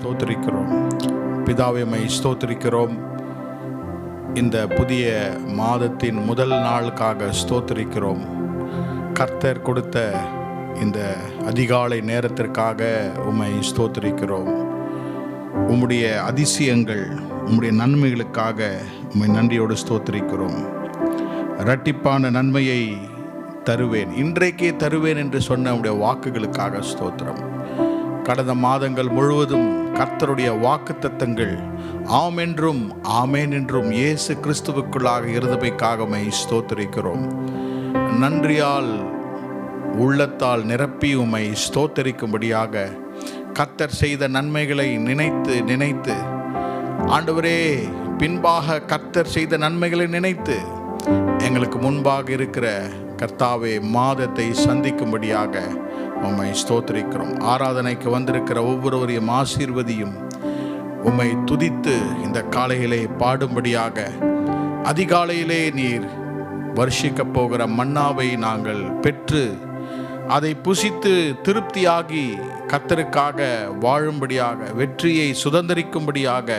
ஸ்தோத்திரிக்கிறோம். பிதாவே, உம்மை ஸ்தோத்திரிக்கிறோம். இந்த புதிய மாதத்தின் முதல் நாளுக்காக ஸ்தோத்திரிக்கிறோம். கர்த்தர் கொடுத்த இந்த அதிகாலை நேரத்திற்காக உம்மை ஸ்தோத்திரிக்கிறோம். உம்முடைய அதிசயங்கள், உம்முடைய நன்மைகளுக்காக உம்மை நன்றியோடு ஸ்தோத்திரிக்கிறோம். இரட்டிப்பான நன்மையை தருவேன், இன்றைக்கே தருவேன் என்று சொன்ன உம்முடைய வாக்குகளுக்காக ஸ்தோத்திரம். கடந்த மாதங்கள் முழுவதும் கர்த்தருடைய வாக்குத்தத்தங்கள் ஆம் என்றும் ஆமேன் என்றும் இயேசு கிறிஸ்துவுக்குள்ளாக இருந்தமைக்காக உம்மை ஸ்தோத்திரிக்கிறோம். நன்றியால் உள்ளத்தால் நிரப்பி உம்மை ஸ்தோத்தரிக்கும்படியாக கர்த்தர் செய்த நன்மைகளை நினைத்து நினைத்து ஆண்டவரே, பின்பாக கர்த்தர் செய்த நன்மைகளை நினைத்து எங்களுக்கு முன்பாக இருக்கிற கர்த்தாவே மாதத்தை சந்திக்கும்படியாக உம்மை ஸ்தோத்திரிக்கிறோம். ஆராதனைக்கு வந்திருக்கிற ஒவ்வொருவரையும் ஆசீர்வதியும். உம்மை துதித்து இந்த காலையிலே பாடும்படியாக அதிகாலையிலே நீர் வருஷிக்கப் போகிற மன்னாவை நாங்கள் பெற்று அதை புசித்து திருப்தியாகி கர்த்தருக்காக வாழும்படியாக, வெற்றியை சுதந்திரிக்கும்படியாக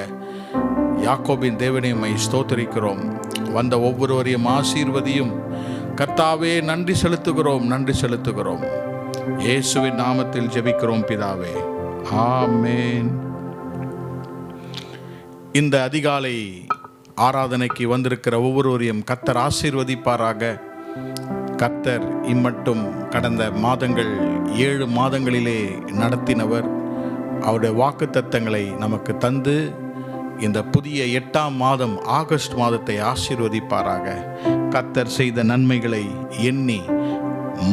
யாக்கோபின் தேவனை உம்மை ஸ்தோத்திரிக்கிறோம். வந்த ஒவ்வொருவரையும் ஆசீர்வதியும். கர்த்தாவே, நன்றி செலுத்துகிறோம், நன்றி செலுத்துகிறோம். இயேசுவின் நாமத்தில் ஜெபிக்கிறோம் பிதாவே, ஆமென். இந்த அதிகாலை ஆராதனைக்கு வந்திருக்கிற ஒவ்வொருவரையும் கர்த்தர் ஆசீர்வதிப்பாராக. கர்த்தர் இம்மட்டும் கடந்த மாதங்கள் 7 மாதங்களிலே நடத்தினவர். அவருடைய வாக்குத்தத்தங்களை நமக்கு தந்து இந்த புதிய 8ஆம் மாதம் ஆகஸ்ட் மாதத்தை ஆசீர்வதிப்பாராக. கர்த்தர் செய்த நன்மைகளை எண்ணி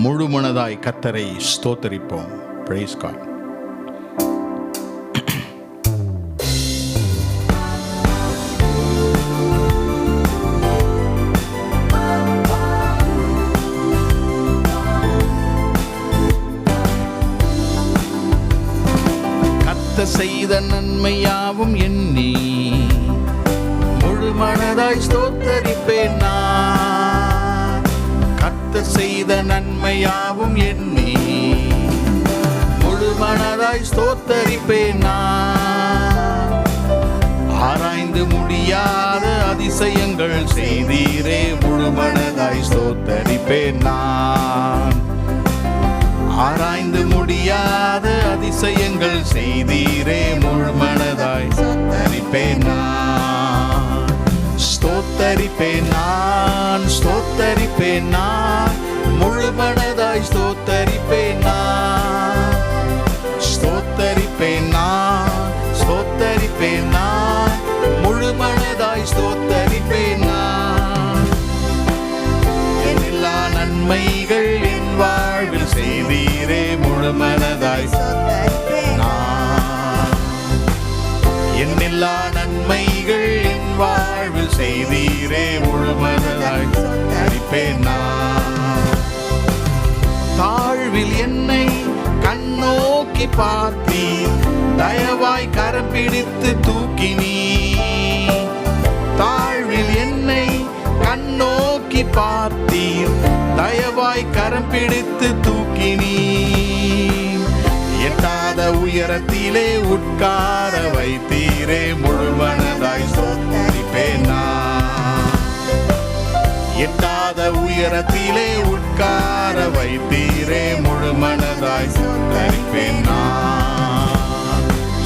முழு மனதாய் கர்த்தரை ஸ்தோத்தரிப்போம். Price God. கர்த்தர் செய்த நன்மையாவும் எண்ணி முழு மனதாய் ஸ்தோத்தரிப்பேன் நான். கர்த்தர் செய்த நன்மையாவும் எண்ணி முழு மனதாய் ஸ்தோத்தரிப்பேன் நான். ஆராய்ந்து முடியாத அதிசயங்கள் செய்தீரே, முழு மனதாய் ஸ்தோத்தரிப்பேன் நான். ஆராய்ந்து முடியாத அதிசயங்கள் செய்தீரே, முழு மனதாய் ஸ்தோத்தரிப்பேன் நான். ஸ்தோத்தரிப்பேன் நான், ஸ்தோத்தரிப்பேன் நான், முழு மனதாய் ஸ்தோத்தரிப்பேன் நான். ஸ்தோத்தரிப்பேன் நான், ஸ்தோத்தரிப்பேன் நான், முழு மனதாய் ஸ்தோத்தரிப்பேன் நான். என் எல்லா நன்மைகள் என் வாழ்வில் செய்தீரே, முழு மனதாய் ஸ்தோத்தரிப்பேன் நான். என் எல்லா நன்மைகள் என் வாழ்வில் செய்தீரே, முழு மனதாய் ஸ்தோத்தரிப்பேன் நான். தாழ்வில் என்னை கண்ணோக்கி பார்த்தீர், தயவாய் கரம் பிடித்து தூக்கினீர். தாழ்வில் என்னை கண்ணோக்கி பார்த்தீர், தயவாய் கரம் பிடித்து தூக்கினீர். எட்டாத உயரத்திலே உட்கார வைத்தீரே, முழு மனதாய் ஸ்தோத்தரிப்பேன் நான். எட்டாத உயரத்திலே உட்கார வைத்தீரே, முழு மனதாய் ஸ்தோத்தரிப்பேன் நான்.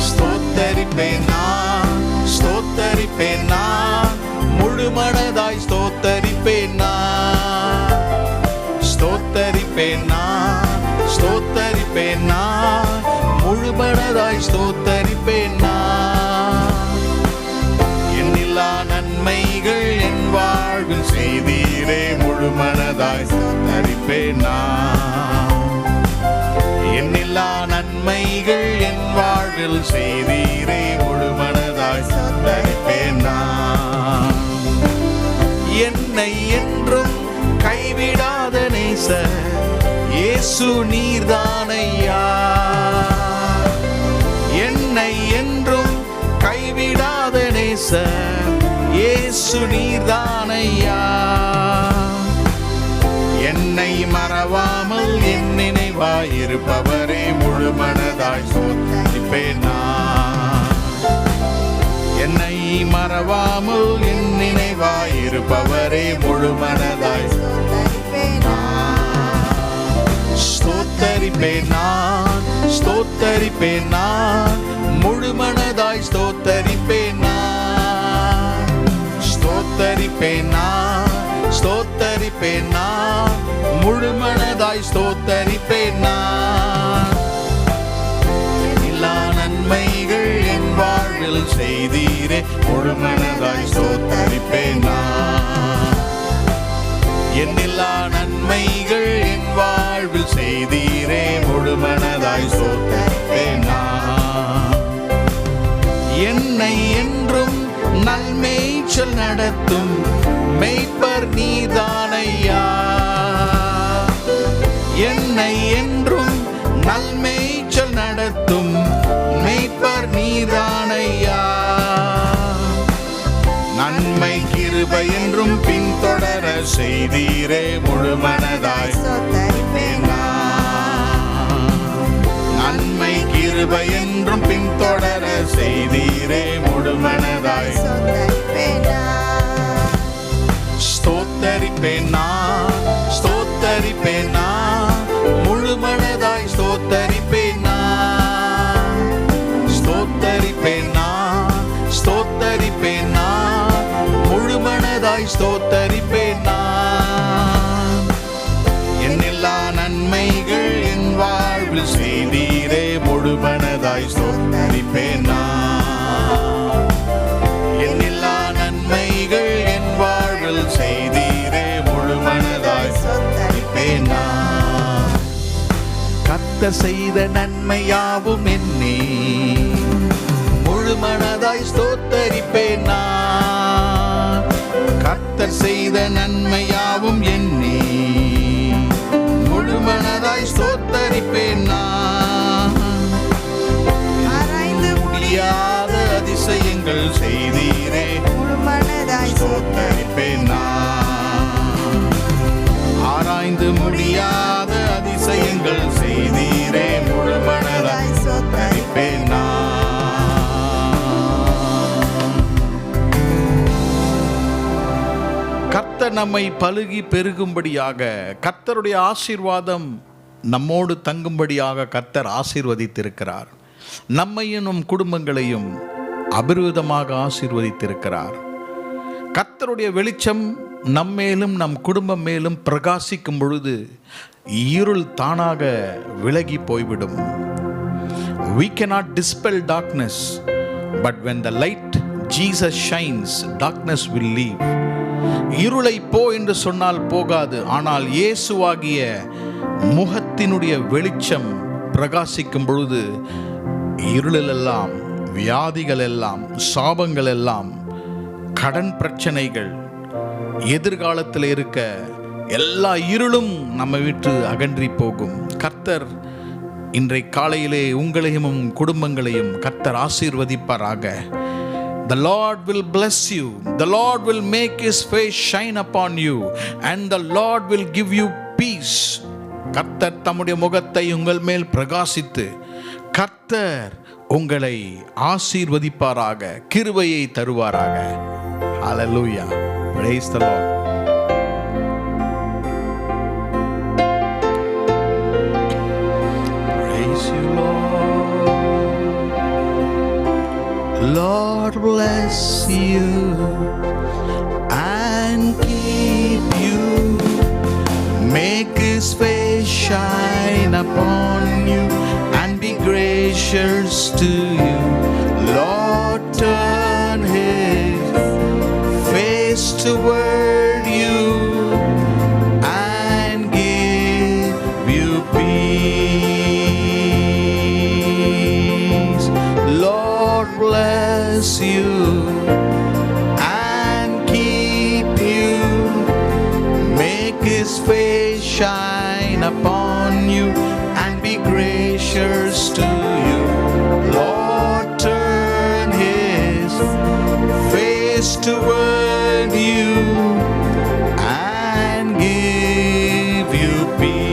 ஸ்தோத்தரிப்பேன் நான், ஸ்தோத்தரிப்பேன் நான், முழு மனதாய் ஸ்தோத்தரிப்பேன் நான். ஸ்தோத்தரிப்பேன் நான், ஸ்தோத்தரிப்பேன் நான், முழு மனதாய் ஸ்தோத்தரிப்பேன் நான். எண்ணில்லா நன்மைகள் என் வாழ்வில் செய்தீரே, முழு மனதாய் ஸ்தோத்தரிப்பேன் நான். எண்ணில்லா நன்மைகள் என் வாழ்வில் செய்தீரே, முழு மனதாய் ஸ்தோத்தரிப்பேன் நான். என்னை என்றும் கைவிடாத நேசர் இயேசு நீர்தானையா. என்னை என்றும் கைவிடாத நேசர் இயேசு நீர்தானையா. என்னை மறவாமல் என் நினைவாயிருப்பவரே, முழு மனதாய் ஸ்தோத்தரிப்பேன் நான். மறவாமல் என் நினைவாய் இருப்பவரே முழுமனதாய் ஸ்தோத்தரிப்பேன் நான், ஸ்தோத்தரிப்பேன் நான், முழுமனதாய் ஸ்தோத்தரிப்பேன் நான், ஸ்தோத்தரிப்பேன் நான், ஸ்தோத்தரிப்பேன் நான், முழுமனதாய் ஸ்தோத்தரிப்பேன் நான். எல்லா நன்மைகள் என் வாழ்வில் செய்தீரே முழுமனதாய் ஸ்தோத்தரிப்பேன் நான். என்னில்லா நன்மைகள் என் வாழ்வில் செய்தீரே முழுமனதாய் ஸ்தோத்தரிப்பேன் நான். என்னை என்றும் நல்மேய்ச்சல் நடத்தும் மெய்ப்பர் நீதானையா. என்னை என்றும் நல்மேய்ச்சல் நடத்தும் மெய்ப்பர் நீதானையா. நன்மை கிருபை என்றும் பின்தொடர செய்தீரே முழுமனதாய் ஸ்தோத்தரிப்பேன் நான். நன்மை கிருபை என்றும் பின்தொடர செய்தீரே முழுமனதாய் ஸ்தோத்தரிப்பேன் நான். ஸ்தோத்தரிப்பேன் நான், ஸ்தோத்தரிப்பேன் நான், முழுமனதாய் ஸ்தோத்தரிப்பேன் நான். ஸ்தோத்தரிப்பேன் நான், ஸ்தோத்தரிப்பேன் நான், முழுமனதாய் ஸ்தோத்தரிப்பேன் நான். என்னெல்லா நன்மைகள் என் வாழ்வில் செய்தீரே முழுமனதாய் ஸ்தோத்தரிப்பேன் நான். என்னெல்லா நன்மைகள் என் வாழ்வில் செய்தீரே முழுமனதாய் ஸ்தோத்தரிப்பேன் நான். கர்த்தர் செய்த நன்மையாவும் என்னே முழுமனதாய் ஸ்தோத்தரிப்பேன் நான். கர்த்தர் செய்த நன்மையாவும் என்னே முழுமனதாய் ஸ்தோத்தரிப்பேன் நான். ஆராய்ந்து முடியாத அதிசயங்கள் செய்தீரே முழுமனதாய் ஸ்தோத்தரிப்பேன் நான். ஆராய்ந்து முடியாத அதிசயங்கள் செய்தீரே முழுமனதாய் ஸ்தோத்தரிப்பேன் நான். கர்த்தர் நம்மை பலுகி பெருகும்படியாக, கர்த்தருடைய ஆசீர்வாதம் நம்மோடு தங்கும்படியாக கர்த்தர் ஆசீர்வதித்திருக்கிறார். நம்மையும் நம் குடும்பங்களையும் அபிர்விதமாக ஆசீர்வதித்திருக்கிறார். கர்த்தருடைய வெளிச்சம் நம்மேலும் நம் குடும்பம் மேலும் பிரகாசிக்கும் பொழுது இருள் தானாக விலகி போய்விடும். We cannot dispel darkness, but when the light Jesus shines, darkness will leave. இருளை போ என்று சொன்னால் போகாது, ஆனால் இயேசுவாகிய முகத்தினுடைய வெளிச்சம் பிரகாசிக்கும் பொழுது இருளெல்லாம், வியாதிகள் எல்லாம், சாபங்கள் எல்லாம், கடன் பிரச்சனைகள், எதிர்காலத்தில் இருக்க எல்லா இருளும் நம்ம விட்டு அகன்றி போகும். கர்த்தர் இன்றை காலையிலே உங்களையும் குடும்பங்களையும் கர்த்தர் ஆசீர்வதிப்பாராக. The Lord will bless you. The Lord will make His face shine upon you, and the Lord will give you peace. கர்த்தர் தம்முடைய முகத்தை உங்கள் மேல் பிரகாசித்து கர்த்தர் உங்களை ஆசீர்வதிப்பாராக, கிருபையை தருவாராக. Hallelujah. Praise the Lord. Praise you, Lord. Lord bless you and keep you. Make His face shine upon you and be gracious to you. Lord turn His face toward you and give you peace. Lord bless you and keep you. Make His face shine upon you and be gracious to you. Lord turn His face toward you and give you peace.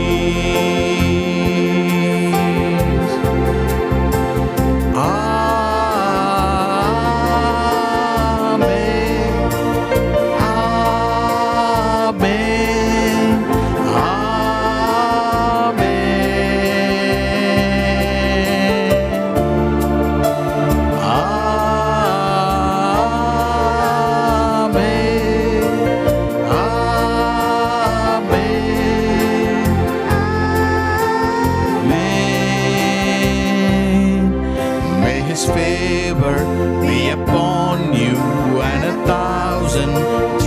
favor be upon you and 1,000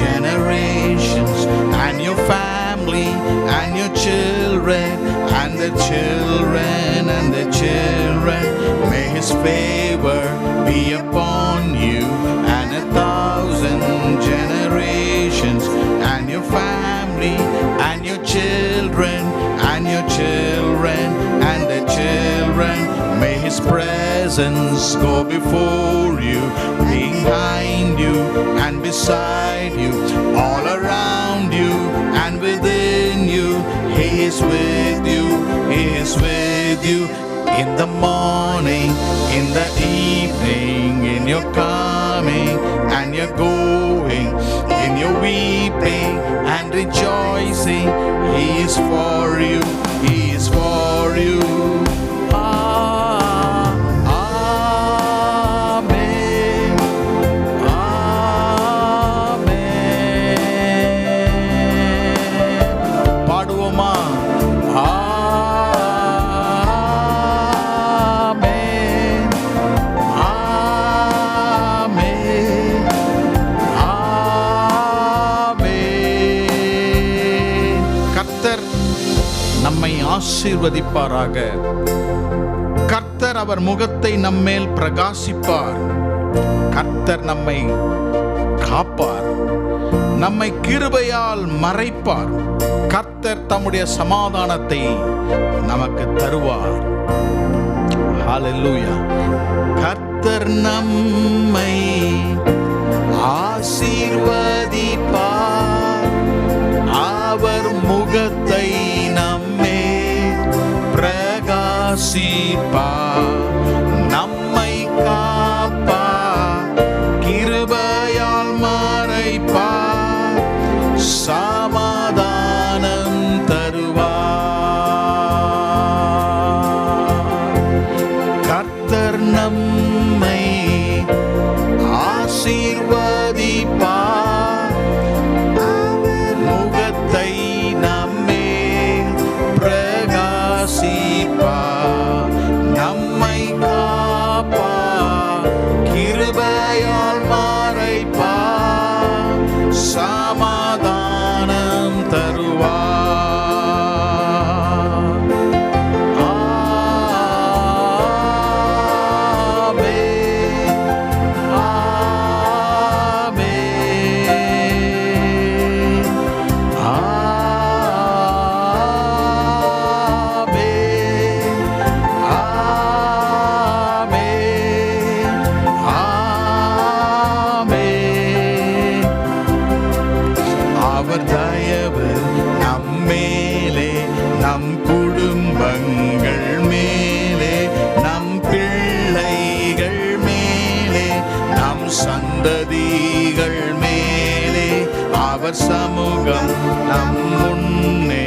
generations, and your family and your children and the children and the children. May his favor be upon you and 1,000 generations, and your family and your children and your children and the children. May his presence go before you, behind you and beside you, all around you and within you. He is with you, he is with you. In the morning, in the evening, in your coming and your going, in your weeping and rejoicing. He is for you, he is for you. Amen, amen. பாடுவோமா? நம்மை ஆசீர்வதிப்பாராக. கர்த்தர் அவர் முகத்தை நம்மேல் பிரகாசிப்பார். கர்த்தர் நம்மை காப்பார், நம்மை கிருபையால் மறைப்பார். கர்த்தர் தம்முடைய சமாதானத்தை நமக்கு தருவார். ஹல்லேலூயா. கர்த்தர் நம்மை ஆசீர்வதிப்பார், அவர் முகத்தை நம்மே பிரகாசிப்பார், நம்மை காப்பார், கிருபையால் மறைப்பார், சமாதானம் தருவார். கர்த்தர் நம்மை ஆசீர்வதிப்பார், முகத்தை நம்மே பிரகாசிப்பார், நம்மை காப்பார், கிருபையால் மறைப்பார், சமாதானம் தருவார். அவர் தயவு நம்மேலே, நம் குடும்பங்கள் மேலே, நம் பிள்ளைகள் மேலே, நம் சந்ததிகள் மேலே, அவர் சமூகம் நம் முன்னே,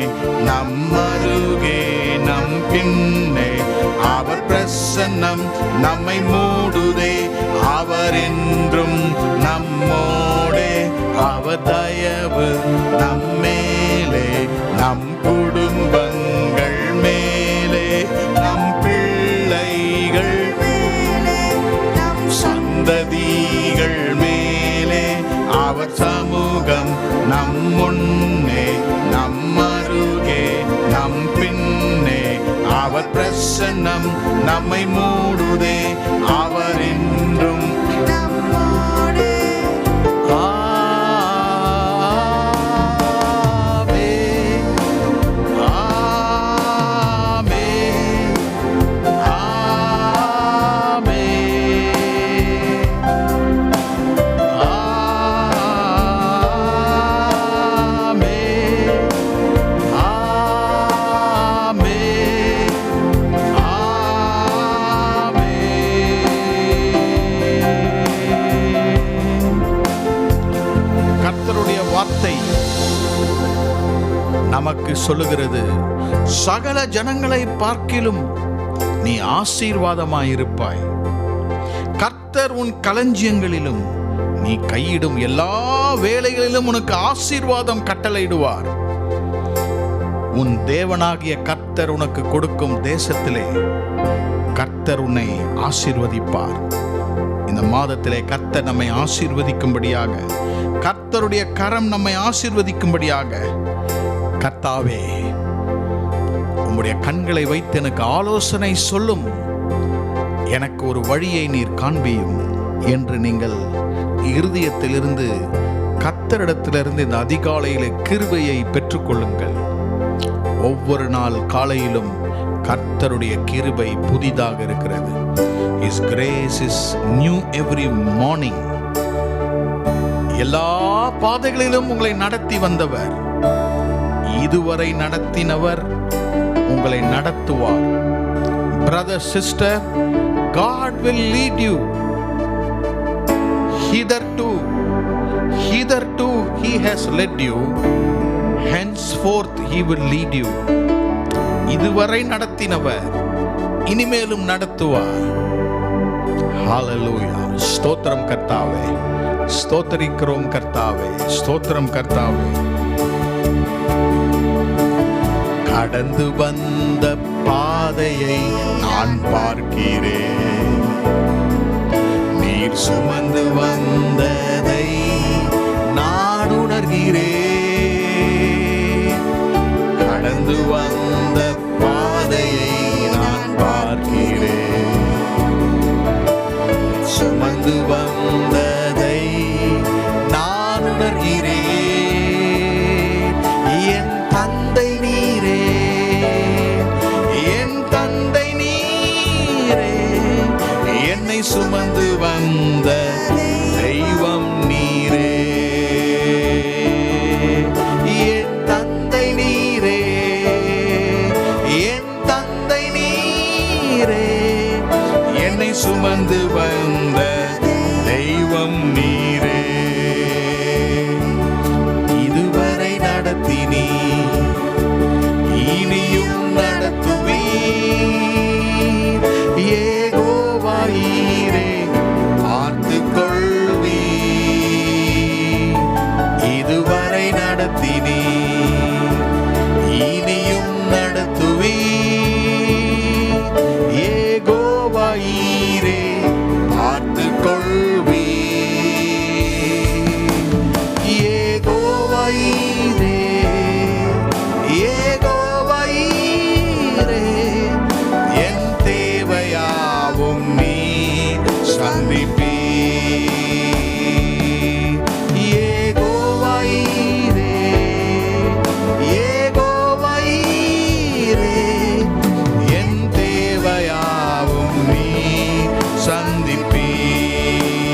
நம் அருகே, நம் பின்னே, அவர் பிரசன்னம் நம்மை மூடுதே, அவர் என்றும் நம்மோடே. அவர் தயவு நம்மேலே, நம் குடும்பங்கள் மேலே, நம் பிள்ளைகள் மேலே, நம் சந்ததிகள் மேலே, அவர் சமூகம் நம் முன்னே, நம் அருகே, நம் பின்னே, அவர் பிரசன்னம் நம்மை மூடுதே, அவர் என்றும் நம்மோடே. நமக்கு சொல்லுகிறது, சகல ஜனங்களை பார்க்கிலும் நீ ஆசீர்வாதமாயிருப்பாய். கர்த்தர் உன் களஞ்சியங்களிலும் நீ கையிடும் எல்லா வேலைகளிலும் உனக்கு ஆசீர்வாதம் கட்டளையிடுவார். உன் தேவனாகிய கர்த்தர் உனக்கு கொடுக்கும் தேசத்திலே கர்த்தர் உன்னை ஆசீர்வதிப்பார். இந்த மாதத்திலே கர்த்தர் நம்மை ஆசீர்வதிக்கும்படியாக, கர்த்தருடைய கரம் நம்மை ஆசீர்வதிக்கும்படியாக, கர்த்தாவே உம்முடைய கண்களை வைத்து எனக்கு ஆலோசனை சொல்லும், எனக்கு ஒரு வழியை நீர் காண்பியும் என்று நீங்கள் இருதயத்திலிருந்து கர்த்தரிடத்திலிருந்து இந்த அதிகாலையிலே கிருபையை பெற்றுக்கொள்ளுங்கள். ஒவ்வொரு நாள் காலையிலும் கர்த்தருடைய கிருபை புதிதாக இருக்கிறது. His grace is new every morning. எல்லா பாதைகளிலும் உங்களை நடத்தி வந்தவர், இதுவரை நடத்தினவர் உங்களை நடத்துவார். Brother, sister, God will lead you. Hitherto He has led you. Henceforth He will lead you. இதுவரை நடத்தினவர் இனிமேலும் நடத்துவார். ஹalleluya. ஸ்தோத்திரம் கர்த்தாவே, ஸ்தோத்திரிக்கிறோம் கர்த்தாவே, ஸ்தோத்திரம் கர்த்தாவே. கடந்து வந்த பாதையை நான் பார்க்கிறேன், நீர் சுமந்து வந்ததை நான் உணர்கிறேன். கடந்து வந்த பாதையை நான் பார்க்கிறேன், சுமந்து வந்ததை நான் உணர்கிறேன். என் தந்தை நீரே, என் தந்தை நீரே, என்னை சுமந்து வந்த தெய்வம் நீரே. என் தந்தை நீரே, என் தந்தை நீரே, என்னை சுமந்து வந்த தெய்வம் நீரே. இதுவரை நடத்தினீ, இனியும் நடத்துவீர். யெகோவா ஈரே, பார்த்துக் கொள்வீர். இதுவரை நடத்தினீ, இனியும் நடத்துவீர். யெகோவா ஈரே, பார்த்துக் கொள்வீர். யெகோவா ஈரே, யெகோவா ஈரே, என் தேவையாவும் நீ சந்திப்பீர். யெகோவா ஈரே, யெகோவா ஈரே, என் தேவையாவும் நீ சந்திப்பீர்.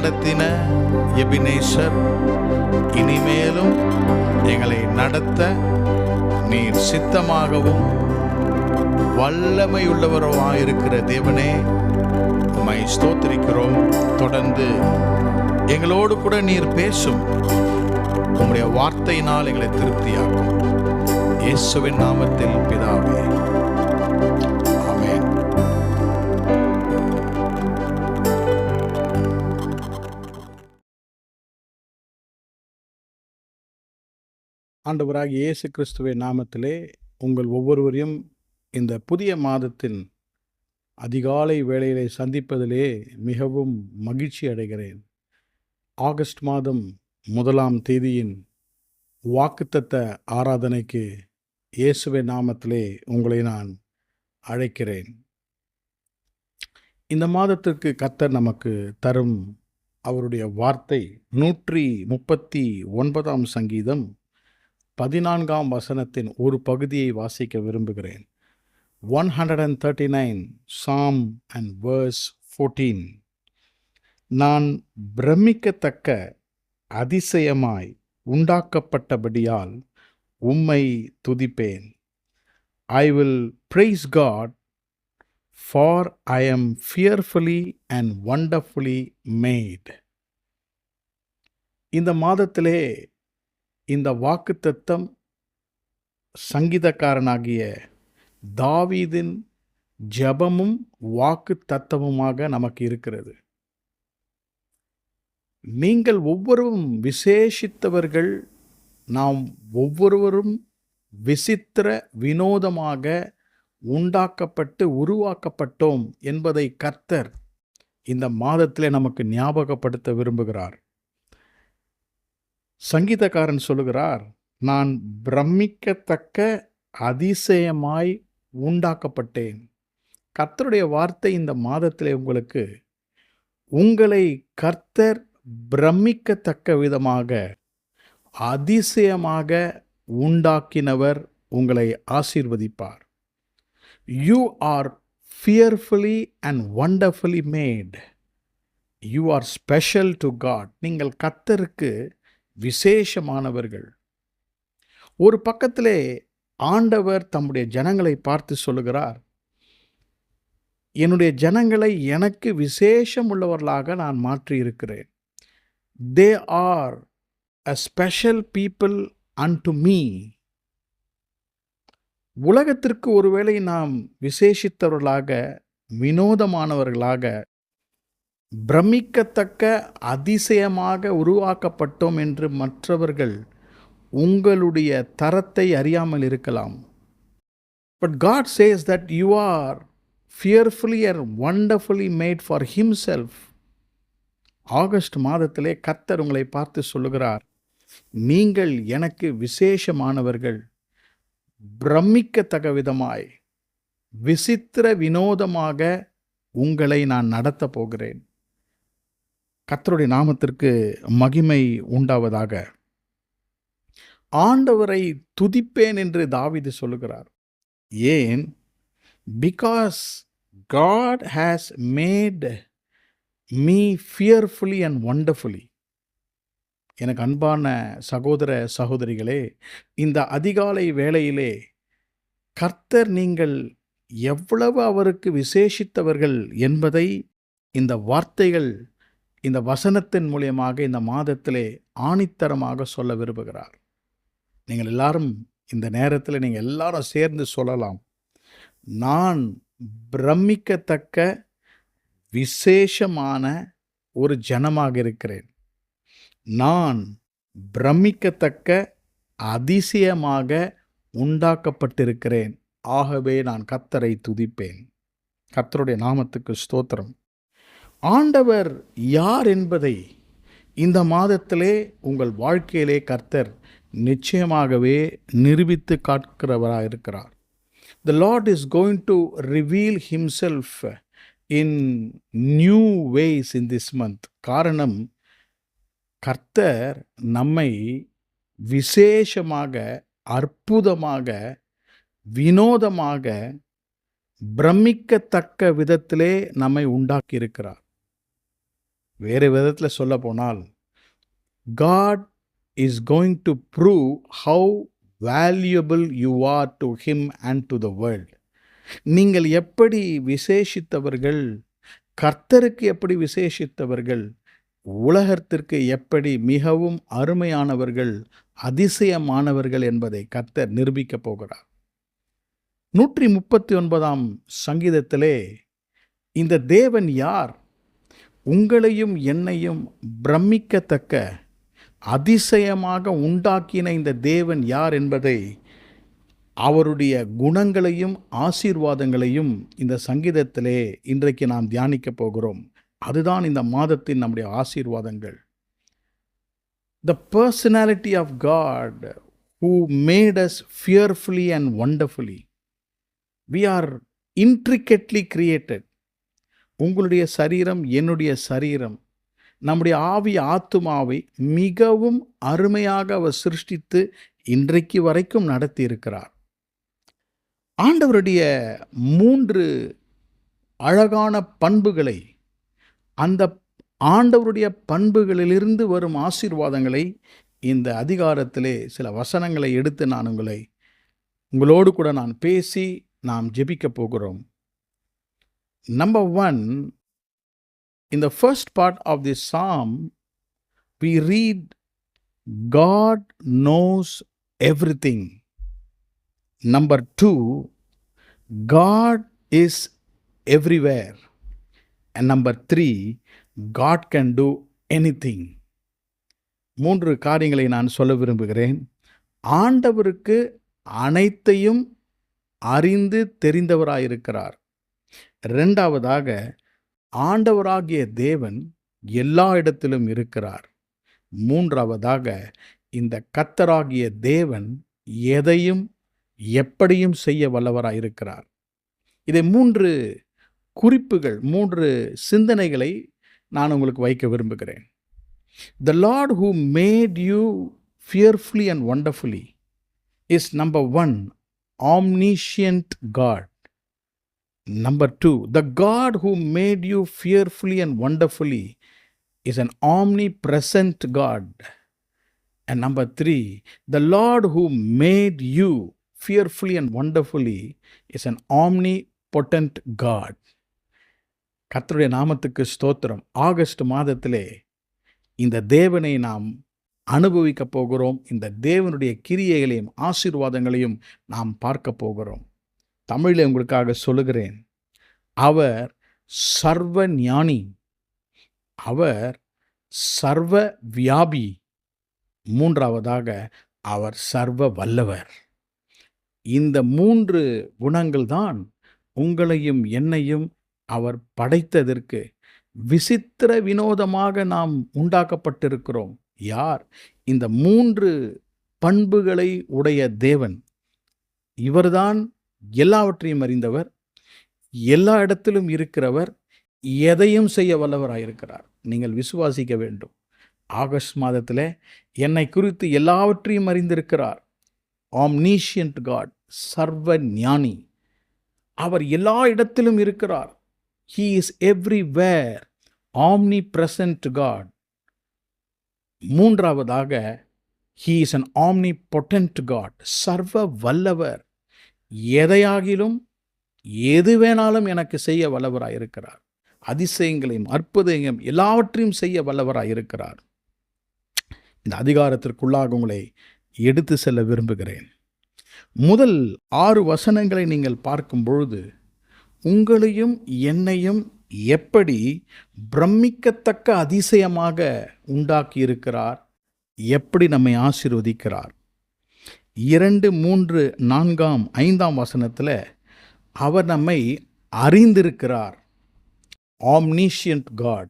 நடத்தின எபினேசர், இனிமேலும் எங்களை நடத்த நீர் சித்தமாகவும் வல்லமையுள்ளவராயிருக்கிற தேவனே, உம்மை ஸ்தோத்திரிக்கிறோம். தொடர்ந்து எங்களோடு கூட நீர் பேசும். உம்முடைய வார்த்தையினால் எங்களை திருப்தியாக்கும். இயேசுவின் நாமத்தில் பிதாவே, ஆமென். ஆண்டவராகிய இயேசு கிறிஸ்துவின் நாமத்திலே உங்கள் ஒவ்வொருவரையும் இந்த புதிய மாதத்தின் அதிகாலை வேளையிலே சந்திப்பதிலே மிகவும் மகிழ்ச்சி அடைகிறேன். ஆகஸ்ட் மாதம் 1ஆம் தேதியின் வாக்குத்தத்த ஆராதனைக்கு இயேசுவின் நாமத்திலே உங்களை நான் அழைக்கிறேன். இந்த மாதத்திற்கு கர்த்தர் நமக்கு தரும் அவருடைய வார்த்தை 139ஆம் சங்கீதம் 14ஆம் வசனத்தின் ஒரு பகுதியை வாசிக்க விரும்புகிறேன். 139 Psalm and verse 14. நான் பிரமிக்கத்தக்க அதிசயமாய் உண்டாக்கப்பட்டபடியால் உம்மை துதிப்பேன். I will praise God, for I am fearfully and wonderfully made. இந்த மாதத்திலே இந்த வாக்குத்தத்தம் சங்கீதக்காரனாகிய தாவீதின் ஜெபமும் வாக்கு தத்தமுமாக நமக்கு இருக்கிறது. நீங்கள் ஒவ்வொருவரும் விசேஷித்தவர்கள், நாம் ஒவ்வொருவரும் விசித்திர வினோதமாக உண்டாக்கப்பட்டு உருவாக்கப்பட்டோம் என்பதை கர்த்தர் இந்த மாதத்திலே நமக்கு ஞாபகப்படுத்த விரும்புகிறார். சங்கீதக்காரன் சொல்லுகிறார், நான் பிரமிக்கத்தக்க அதிசயமாய் உண்டாக்கப்பட்டேன். கர்த்தருடைய வார்த்தை இந்த மாதத்திலே உங்களை கர்த்தர் பிரமிக்கத்தக்க விதமாக அதிசயமாக உண்டாக்கினவர் உங்களை ஆசீர்வதிப்பார். You are fearfully and wonderfully made. You are special to God. நீங்கள் கர்த்தருக்கு விசேஷமானவர்கள். ஒரு பக்கத்திலே ஆண்டவர் தம்முடைய ஜனங்களை பார்த்து சொல்லுகிறார், என்னுடைய ஜனங்களை எனக்கு விசேஷம் உள்ளவர்களாக நான் மாற்றியிருக்கிறேன். They are a special people unto me. உலகத்திற்கு ஒருவேளை நாம் விசேஷித்தவர்களாக, வினோதமானவர்களாக, பிரமிக்கத்தக்க அதிசயமாக உருவாக்கப்பட்டோம் என்று மற்றவர்கள் உங்களுடைய தரத்தை அறியாமல் இருக்கலாம். But God says that you are fearfully and wonderfully made for himself. August மாதத்திலே கர்த்தர் உங்களை பார்த்து சொல்லுகிறார், நீங்கள் எனக்கு விசேஷமானவர்கள். பிரமிக்கத்தக்க விதமாய் விசித்திர வினோதமாக உங்களை நான் நடத்தப் போகிறேன். கர்த்தருடைய நாமத்திற்கு மகிமை உண்டாவதாக. ஆண்டவரை துதிப்பேன் என்று தாவீது சொல்லுகிறார். ஏன்? Because God has made me fearfully and wonderfully. எனக்கு அன்பான சகோதர சகோதரிகளே, இந்த அதிகாலை வேளையிலே கர்த்தர் நீங்கள் எவ்வளவு அவருக்கு விசேஷித்தவர்கள் என்பதை இந்த வார்த்தைகள், இந்த வசனத்தின் மூலியமாக இந்த மாதத்திலே ஆணித்தரமாக சொல்ல விரும்புகிறார். நீங்கள் எல்லாரும் இந்த நேரத்தில் நீங்கள் எல்லாரும் சேர்ந்து சொல்லலாம், நான் பிரமிக்கத்தக்க விசேஷமான ஒரு ஜனமாக இருக்கிறேன். நான் பிரமிக்கத்தக்க அதிசயமாக உண்டாக்கப்பட்டிருக்கிறேன். ஆகவே நான் கர்த்தரை துதிப்பேன். கர்த்தருடைய நாமத்துக்கு ஸ்தோத்திரம். ஆண்டவர் யார் என்பதை இந்த மாதத்திலே உங்கள் வாழ்க்கையிலே கர்த்தர் நிச்சயமாகவே நிரூபித்து காட்டுகிறவராக இருக்கிறார். The Lord is going to reveal himself in new ways in this month. காரணம், கர்த்தர் நம்மை விசேஷமாக, அற்புதமாக, வினோதமாக, பிரமிக்கத்தக்க விதத்திலே நம்மை உண்டாக்கியிருக்கிறார். வேறு விதத்தில் சொல்ல போனால், God is going to prove how valuable you are to him and to the world. நீங்கள் எப்படி விசேஷித்தவர்கள், கர்த்தருக்கு எப்படி விசேஷித்தவர்கள், உலகத்திற்கு எப்படி மிகவும் அருமையானவர்கள், அதிசயமானவர்கள் என்பதை கர்த்தர் நிரூபிக்கப் போகிறார். 139ஆம் சங்கீதத்திலே இந்த தேவன் யார், உங்களையும் என்னையும் பிரமிக்கத்தக்க அதிசயமாக உண்டாக்கின இந்த தேவன் யார் என்பதை, அவருடைய குணங்களையும் ஆசீர்வாதங்களையும் இந்த சங்கீதத்திலே இன்றைக்கு நாம் தியானிக்க போகிறோம். அதுதான் இந்த மாதத்தின் நம்முடைய ஆசீர்வாதங்கள். The personality of God who made us fearfully and wonderfully. We are intricately created. உங்களுடைய சரீரம், என்னுடைய சரீரம், நம்முடைய ஆவி ஆத்துமாவை மிகவும் அருமையாக அவர் சிருஷ்டித்து இன்றைக்கு வரைக்கும் நடத்தி இருக்கிறார். ஆண்டவருடைய 3 அழகான பண்புகளை, அந்த ஆண்டவருடைய பண்புகளிலிருந்து வரும் ஆசீர்வாதங்களை இந்த அதிகாரத்திலே சில வசனங்களை எடுத்து நான் உங்களோடு கூட நான் பேசி நாம் ஜெபிக்க போகிறோம். Number 1, in the first part of this psalm, we read, God knows everything. Number 2, God is everywhere. And number 3, God can do anything. 3 காரியங்களை நான் சொல்ல விரும்புகிறேன். ஆண்டவருக்கு அனைத்தையும் அறிந்து தெரிந்தவராயிருக்கிறார். 2வதாக, ஆண்டவராகிய தேவன் எல்லா இடத்திலும் இருக்கிறார். 3வதாக, இந்த கர்த்தராகிய தேவன் எதையும் எப்படியும் செய்ய வல்லவராயிருக்கிறார். இதை 3 குறிப்புகள், 3 சிந்தனைகளை நான் உங்களுக்கு வைக்க விரும்புகிறேன். The Lord who made you fearfully and wonderfully is number 1, omniscient God. Number 2, the God who made you fearfully and wonderfully is an omnipresent God. And number 3, the Lord who made you fearfully and wonderfully is an omnipotent God. கர்த்தருடைய நாமத்துக்கு ஸ்தோத்திரம். August மாதத்திலே இந்த தேவனை நாம் அனுபவிக்க போகிறோம். இந்த தேவனுடைய கிரியைகளையும் ஆசீர்வாதங்களையும் நாம் பார்க்க போகிறோம். தமிழில் உங்களுக்காக சொல்லுகிறேன். அவர் சர்வ ஞானி, அவர் சர்வ வியாபி, 3வதாக அவர் சர்வ வல்லவர். இந்த 3 குணங்கள் தான் உங்களையும் என்னையும் அவர் படைத்ததற்கு விசித்திர வினோதமாக நாம் உண்டாக்கப்பட்டிருக்கிறோம். யார்? இந்த 3 பண்புகளை உடைய தேவன். இவர்தான் எல்லாவற்றையும் அறிந்தவர், எல்லா இடத்திலும் இருக்கிறவர், எதையும் செய்ய வல்லவராயிருக்கிறார். நீங்கள் விசுவாசிக்க வேண்டும். ஆகஸ்ட் மாதத்தில் என்னை குறித்து எல்லாவற்றையும் அறிந்திருக்கிறார். omniscient God, சர்வ ஞானி. அவர் எல்லா இடத்திலும் இருக்கிறார். He is everywhere, omnipresent God. 3வதாக, He is an omnipotent God, சர்வ வல்லவர். எதையாகிலும் எது வேணாலும் எனக்கு செய்ய வல்லவராயிருக்கிறார். அதிசயங்களையும் அற்புதங்களையும் எல்லாவற்றையும் செய்ய வல்லவராயிருக்கிறார். இந்த அதிகாரத்திற்குள்ளாக உங்களை எடுத்து செல்ல விரும்புகிறேன். முதல் 6 வசனங்களை நீங்கள் பார்க்கும் பொழுது, உங்களையும் என்னையும் எப்படி பிரமிக்கத்தக்க அதிசயமாக உண்டாக்கியிருக்கிறார், எப்படி நம்மை ஆசீர்வதிக்கிறார். 2, 3, 4, 5 வசனத்தில் அவர் நம்மை அறிந்திருக்கிறார். omniscient God,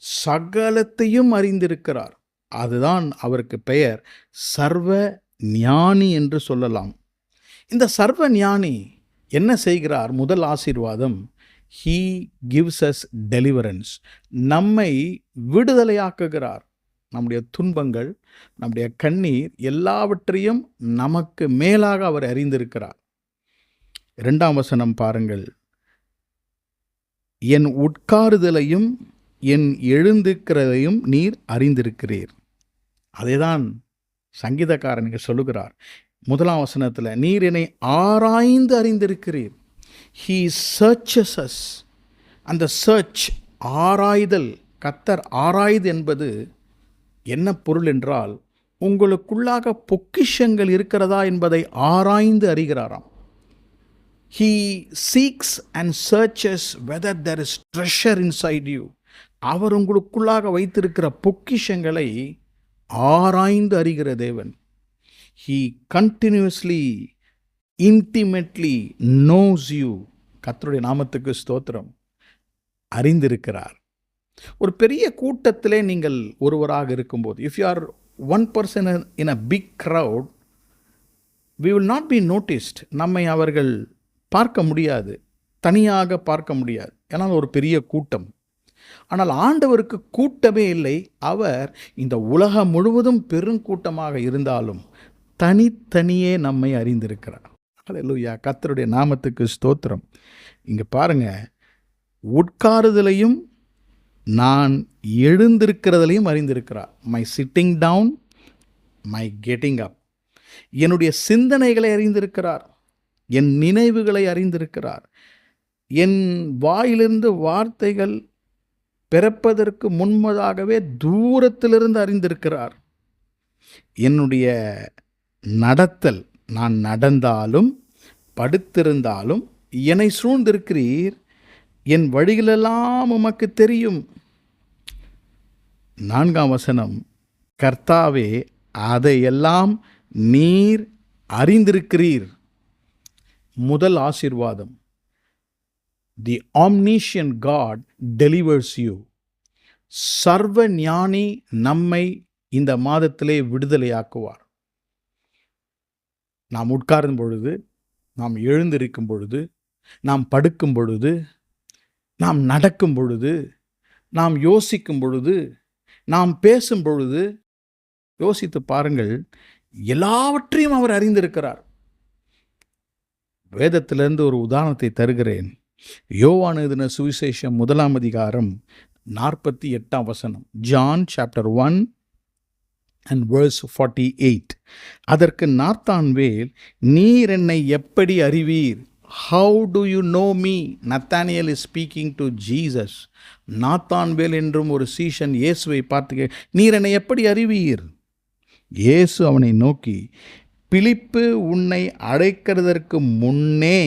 சகலத்தையும் அறிந்திருக்கிறார். அதுதான் அவருக்கு பெயர். சர்வ ஞானி என்று சொல்லலாம். இந்த சர்வ ஞானி என்ன செய்கிறார்? முதல் ஆசீர்வாதம், He gives us deliverance. நம்மை விடுதலையாக்குகிறார். நம்முடைய துன்பங்கள், நம்முடைய கண்ணீர் எல்லாவற்றையும் நமக்கு மேலாக அவர் அறிந்திருக்கிறார். 2ஆம் வசனம் பாருங்கள். என் உட்காருதலையும் என் எழுந்திருக்கிறதையும் நீர் அறிந்திருக்கிறீர். அதேதான் சங்கீதக்காரனுக்கு சொல்லுகிறார் 1 வசனத்தில், நீர் என்னை ஆராய்ந்து அறிந்திருக்கிறீர். He searches us. அந்த சர்ச், ஆராய்தல், கர்த்தர் ஆராய்து என்பது என்ன பொருள் என்றால், உங்களுக்குள்ளாக பொக்கிஷங்கள் இருக்கிறதா என்பதை ஆராய்ந்து அறிகிறாராம். He seeks and searches whether there is treasure inside you. அவர் உங்களுக்குள்ளாக வைத்திருக்கிற பொக்கிஷங்களை ஆராய்ந்து அறிகிற தேவன். He continuously, intimately knows you. கர்த்தருடைய நாமத்துக்கு ஸ்தோத்திரம். அறிந்திருக்கிறார். ஒரு பெரிய கூட்டத்திலே நீங்கள் ஒருவராக இருக்கும்போது, if you are one person in a big crowd, we will not be noticed. நம்மை அவர்கள் பார்க்க முடியாது, தனியாக பார்க்க முடியாது, ஏன்னா ஒரு பெரிய கூட்டம். ஆனால் ஆண்டவருக்கு கூட்டமே இல்லை. அவர் இந்த உலகம் முழுவதும் பெருங்கூட்டமாக இருந்தாலும் தனித்தனியே நம்மை அறிந்திருக்கிறார். அல்லேலூயா, கர்த்தருடைய நாமத்துக்கு ஸ்தோத்திரம். இங்கே பாருங்க, உட்காருதலையும் நான் எழுந்திருக்கிறதிலையும் அறிந்திருக்கிறார். My sitting down, my getting up. என்னுடைய சிந்தனைகளை அறிந்திருக்கிறார், என் நினைவுகளை அறிந்திருக்கிறார், என் வாயிலிருந்து வார்த்தைகள் பிறப்பதற்கு முன்பதாகவே தூரத்திலிருந்து அறிந்திருக்கிறார். என்னுடைய நடத்தல், நான் நடந்தாலும் படுத்திருந்தாலும் என்னை சூழ்ந்திருக்கிறீர், என் வழிகளெல்லாம் உமக்கு தெரியும். 4 வசனம், கர்த்தாவே அதையெல்லாம் நீர் அறிந்திருக்கிறீர். முதல் ஆசீர்வாதம், தி omniscient God delivers you. சர்வ ஞானி நம்மை இந்த மாதத்திலே விடுதலையாக்குவார். நாம் உட்காரும் பொழுது, நாம் எழுந்திருக்கும் பொழுது, நாம் படுக்கும் பொழுது, நாம் நடக்கும் பொழுது, நாம் யோசிக்கும் பொழுது, நாம் பேசும் பொழுது, யோசித்து பாருங்கள், எல்லாவற்றையும் அவர் அறிந்திருக்கிறார். வேதத்திலிருந்து ஒரு உதாரணத்தை தருகிறேன். யோவான் எழுதின சுவிசேஷம் 1 அதிகாரம் 48 வசனம். John chapter 1 and verse 48. அதற்கு நாத்தான்வேல், நீர் என்னை எப்படி அறிவீர்? How do you know me? Nathanael is speaking to Jesus. Nathanael என்றும் ஒரு சீஷன் இயேசுவை பார்த்து, நீர் என்னை எப்படி அறிவீர்? இயேசு அவனை நோக்கி, பிலிப்பு உன்னை அழைக்கிறதற்கு முன்னே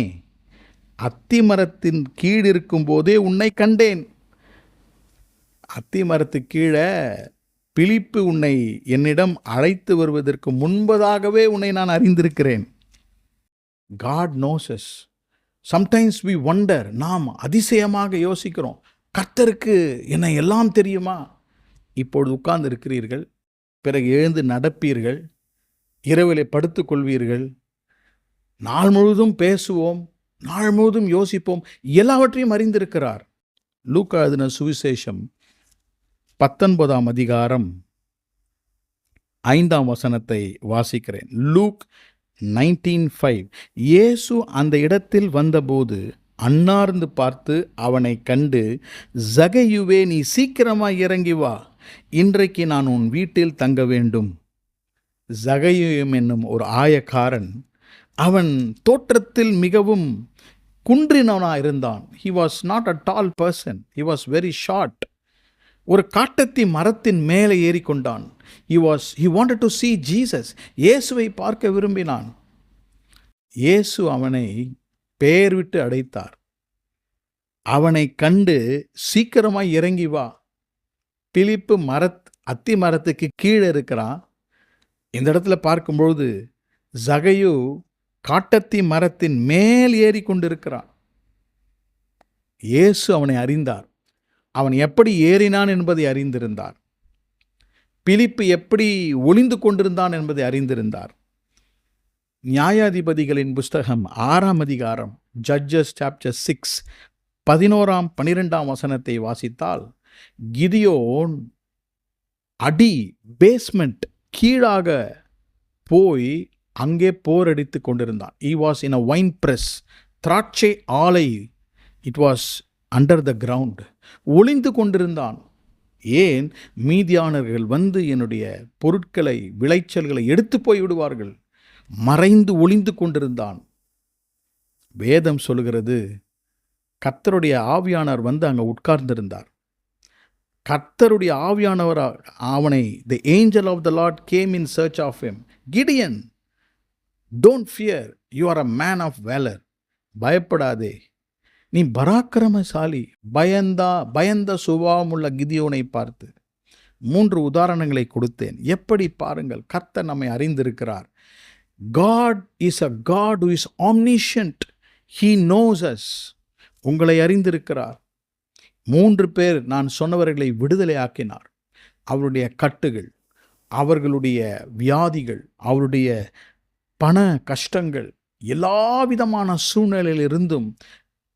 அத்திமரத்தின் கீழ் இருக்கும் போதே உன்னை கண்டேன். அத்திமரத்து கீழே பிலிப்பு உன்னை என்னிடம் அழைத்து வருவதற்கு முன்பதாகவே உன்னை நான் அறிந்திருக்கிறேன். God knows us. Sometimes we wonder, நாம் அதிசயமாக யோசிக்கிறோம், கர்த்தருக்கு என்னை எல்லாம் தெரியுமா? இப்பொழுது உட்கார்ந்து இருக்கிறீர்கள், பிறகு எழுந்து நடப்பீர்கள், இரவிலே படுத்துக்கொள்வீர்கள், நாள் முழுவதும் பேசுவோம், நாள் முழுவதும் யோசிப்போம், எல்லாவற்றையும் அறிந்திருக்கிறார். லூக்கா எழுதின சுவிசேஷம் 19 அதிகாரம் 5 வசனத்தை வாசிக்கிறேன். லூக் 19:5. இயேசு அந்த இடத்தில் வந்தபோது அன்னார்ந்து பார்த்து அவனை கண்டு, சகையுவே, நீ சீக்கிரமாய் இறங்கி வா, இன்றைக்கு நான் உன் வீட்டில் தங்க வேண்டும். சகையும் என்னும் ஒரு ஆயக்காரன், அவன் தோற்றத்தில் மிகவும் குன்றினவனாயிருந்தான். He was not a tall person. He was very short. ஒரு காட்டத்தி மரத்தின் மேலே ஏறிக்கொண்டான். He wanted to see Jesus. இயேசுவை பார்க்க விரும்பினான். இயேசு அவனை பெயர் விட்டு அழைத்தார். அவனை கண்டு, சீக்கிரமாய் இறங்கி வா. பிலிப்பு அத்தி மரத்துக்கு கீழே இருக்கிறான். இந்த இடத்துல பார்க்கும்பொழுது சகையு காட்டத்தி மரத்தின் மேல் ஏறி கொண்டிருக்கிறான். இயேசு அவனை அறிந்தார். அவன் எப்படி ஏறினான் என்பதை அறிந்திருந்தார். பிலிப்பு எப்படி ஒளிந்து கொண்டிருந்தான் என்பதை அறிந்திருந்தார். நியாயாதிபதிகளின் புஸ்தகம் 6 அதிகாரம், ஜட்ஜஸ் சாப்டர் 6, 11, 12 வசனத்தை வாசித்தால், கிதியோன் பேஸ்மெண்ட் கீழாக போய் அங்கே போரடித்து கொண்டிருந்தான். He was in a wine press. திராட்சை ஆலை, it was under the ground. ஒளிந்து கொண்டிருந்தான். ஏன் மீதியானவர்கள் வந்து என்னுடைய பொருட்களை, விளைச்சல்களை எடுத்து போய் விடுவார்கள். மறைந்து ஒளிந்து கொண்டிருந்தான். வேதம் சொல்லுகிறது, கர்த்தருடைய ஆவியானவர் வந்து அங்கே உட்கார்ந்திருந்தார். கர்த்தருடைய ஆவியானவர் அவனை, the angel of the Lord came in search of him. Gideon, don't fear, you are a man of valor. பயப்படாதே, நீ பராக்கிரமசாலி. பயந்த சுபாவமுள்ள கிதியோனை பார்த்து 3 உதாரணங்களை கொடுத்தேன். எப்படி பாருங்கள், கர்த்தர் நம்மை அறிந்திருக்கிறார். God is a God who is omniscient. He knows us. உங்களை அறிந்திருக்கிறார். 3 பேர் நான் சொன்னவர்களை விடுதலை ஆக்கினார். அவருடைய கட்டுகள், அவர்களுடைய வியாதிகள், அவருடைய பண கஷ்டங்கள், எல்லா விதமான சூழ்நிலையிலிருந்தும்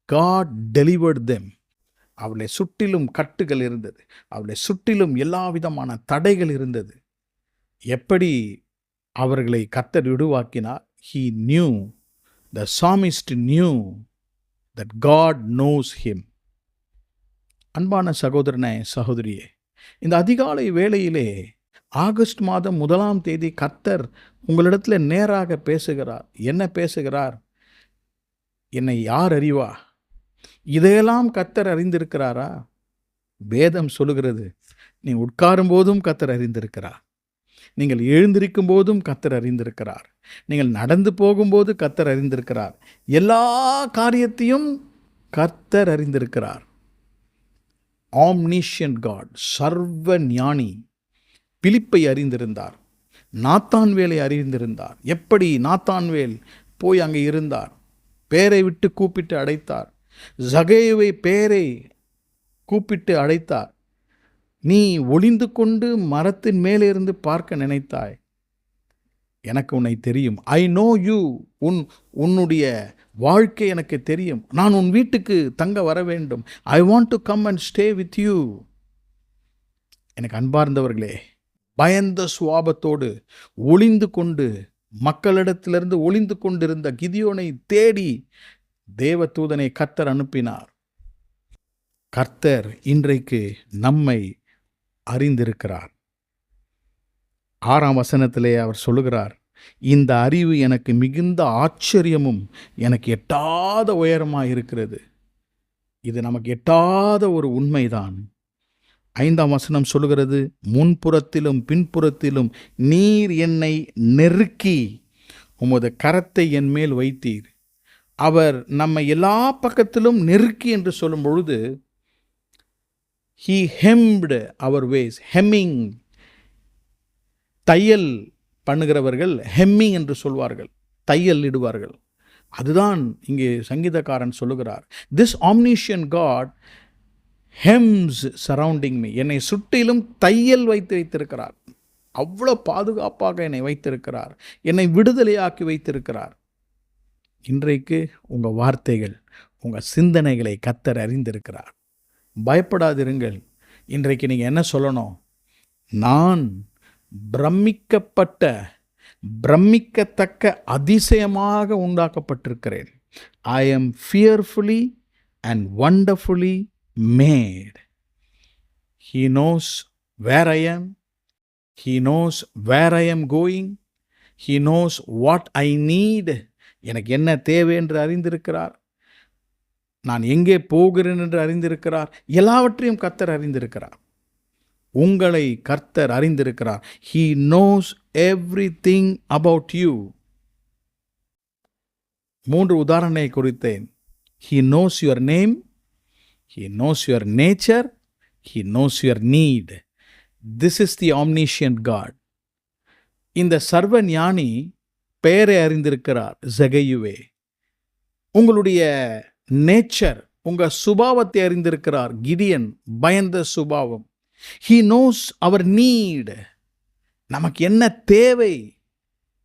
God delivered them. அவளை சுற்றிலும் கட்டுகள் இருந்தது. அவளை சுற்றிலும் எல்லா விதமான தடைகள் இருந்தது. எப்படி அவர்களை கர்த்தர் விடுவாக்கினார்? He knew, the psalmist knew that God knows him. அன்பான சகோதரனே, சகோதரியே, இந்த அதிகாலை வேளையிலே ஆகஸ்ட் மாதம் 1ஆம் தேதி கர்த்தர் உங்களிடத்தில் நேராக பேசுகிறார். என்ன பேசுகிறார்? என்னை யார் அறிவா? இதையெல்லாம் கர்த்தர் அறிந்திருக்கிறாரா? வேதம் சொல்லுகிறது, நீ உட்காரும் போதும் கர்த்தர் அறிந்திருக்கிறார். நீங்கள் எழுந்திருக்கும் போதும் கர்த்தர் அறிந்திருக்கிறார். நீங்கள் நடந்து போகும்போது கர்த்தர் அறிந்திருக்கிறார். எல்லா காரியத்தையும் கர்த்தர் அறிந்திருக்கிறார். ஆம்னிஷியன்ட் காட், சர்வ ஞானி. பிலிப்பை அறிந்திருந்தார். நாத்தான்வேலை அறிந்திருந்தார். எப்படி நாத்தான்வேல் போய் அங்கே இருந்தார்? பேரை விட்டு கூப்பிட்டு அழைத்தார். சகேயுவை பேரை கூப்பிட்டு அழைத்தார். நீ ஒளிந்து கொண்டு மரத்தின் மேலே இருந்து பார்க்க நினைத்தாய். எனக்கு உன்னை தெரியும். I know you. உன்னுடைய வாழ்க்கை எனக்கு தெரியும். நான் உன் வீட்டுக்கு தங்க வர வேண்டும். I want to come and stay with you. எனக்கு அன்பார்ந்தவர்களே, பயந்த சுவாபத்தோடு ஒளிந்து கொண்டு, மக்களிடத்திலிருந்து ஒளிந்து கொண்டிருந்த கிதியோனை தேடி தேவதூதனை கர்த்தர் அனுப்பினார். கர்த்தர் இன்றைக்கு நம்மை அறிந்திருக்கிறார். 6ஆம் வசனத்திலே அவர் சொல்லுகிறார், இந்த அறிவு எனக்கு மிகுந்த ஆச்சரியமும் எனக்கு எட்டாத உயரமாக இருக்கிறது. இது நமக்கு எட்டாத ஒரு உண்மைதான். 5ஆம் வசனம் சொல்லுகிறது, முன்புறத்திலும் பின்புறத்திலும் நீர் என்னை நெருக்கி உமது கரத்தை என் மேல் வைத்தீர். அவர் நம்மை எல்லா பக்கத்திலும் நெருக்கி என்று சொல்லும் பொழுது, he hemmed our ways. hemming, தையல் பண்ணுகிறவர்கள் ஹெம்மிங் என்று சொல்வார்கள், தையல் இடுவார்கள். அதுதான் இங்கே சங்கீதக்காரன் சொல்லுகிறார். This omniscient God hems surrounding me. என்னை சுற்றிலும் தையல் வைத்திருக்கிறார். அவ்வளோ பாதுகாப்பாக என்னை வைத்திருக்கிறார். என்னை விடுதலையாக்கி வைத்திருக்கிறார். இன்றைக்கு உங்கள் வார்த்தைகள், உங்கள் சிந்தனைகளை கர்த்தர் அறிந்திருக்கிறார். பயப்படாதிருங்கள். இன்றைக்கு நீங்கள் என்ன சொல்லணும்? நான் பிரமிக்கத்தக்க அதிசயமாக உண்டாக்கப்பட்டிருக்கிறேன். ஐ am fearfully and wonderfully made. He knows where I am. He knows where I am going. He knows what I need. எனக்கு என்ன தேவை என்று அறிந்திருக்கிறார். நான் எங்கே போகிறேன் என்று அறிந்திருக்கிறார். எல்லாவற்றையும் கர்த்தர் அறிந்திருக்கிறார். உங்களை கர்த்தர் அறிந்திருக்கிறார். He knows everything about you. 3 உதாரணங்களை குறித்தேன். He knows your name. He knows your nature. He knows your need. This is the omniscient God. இந்த சர்வ ஞானி பெயரை அறிந்திருக்கிறார். ஜகேயுவே, உங்களுடைய நேச்சர், உங்கள் சுபாவத்தை அறிந்திருக்கிறார். கிடியன், பயந்த சுபாவம். He knows our need. நமக்கு என்ன தேவை?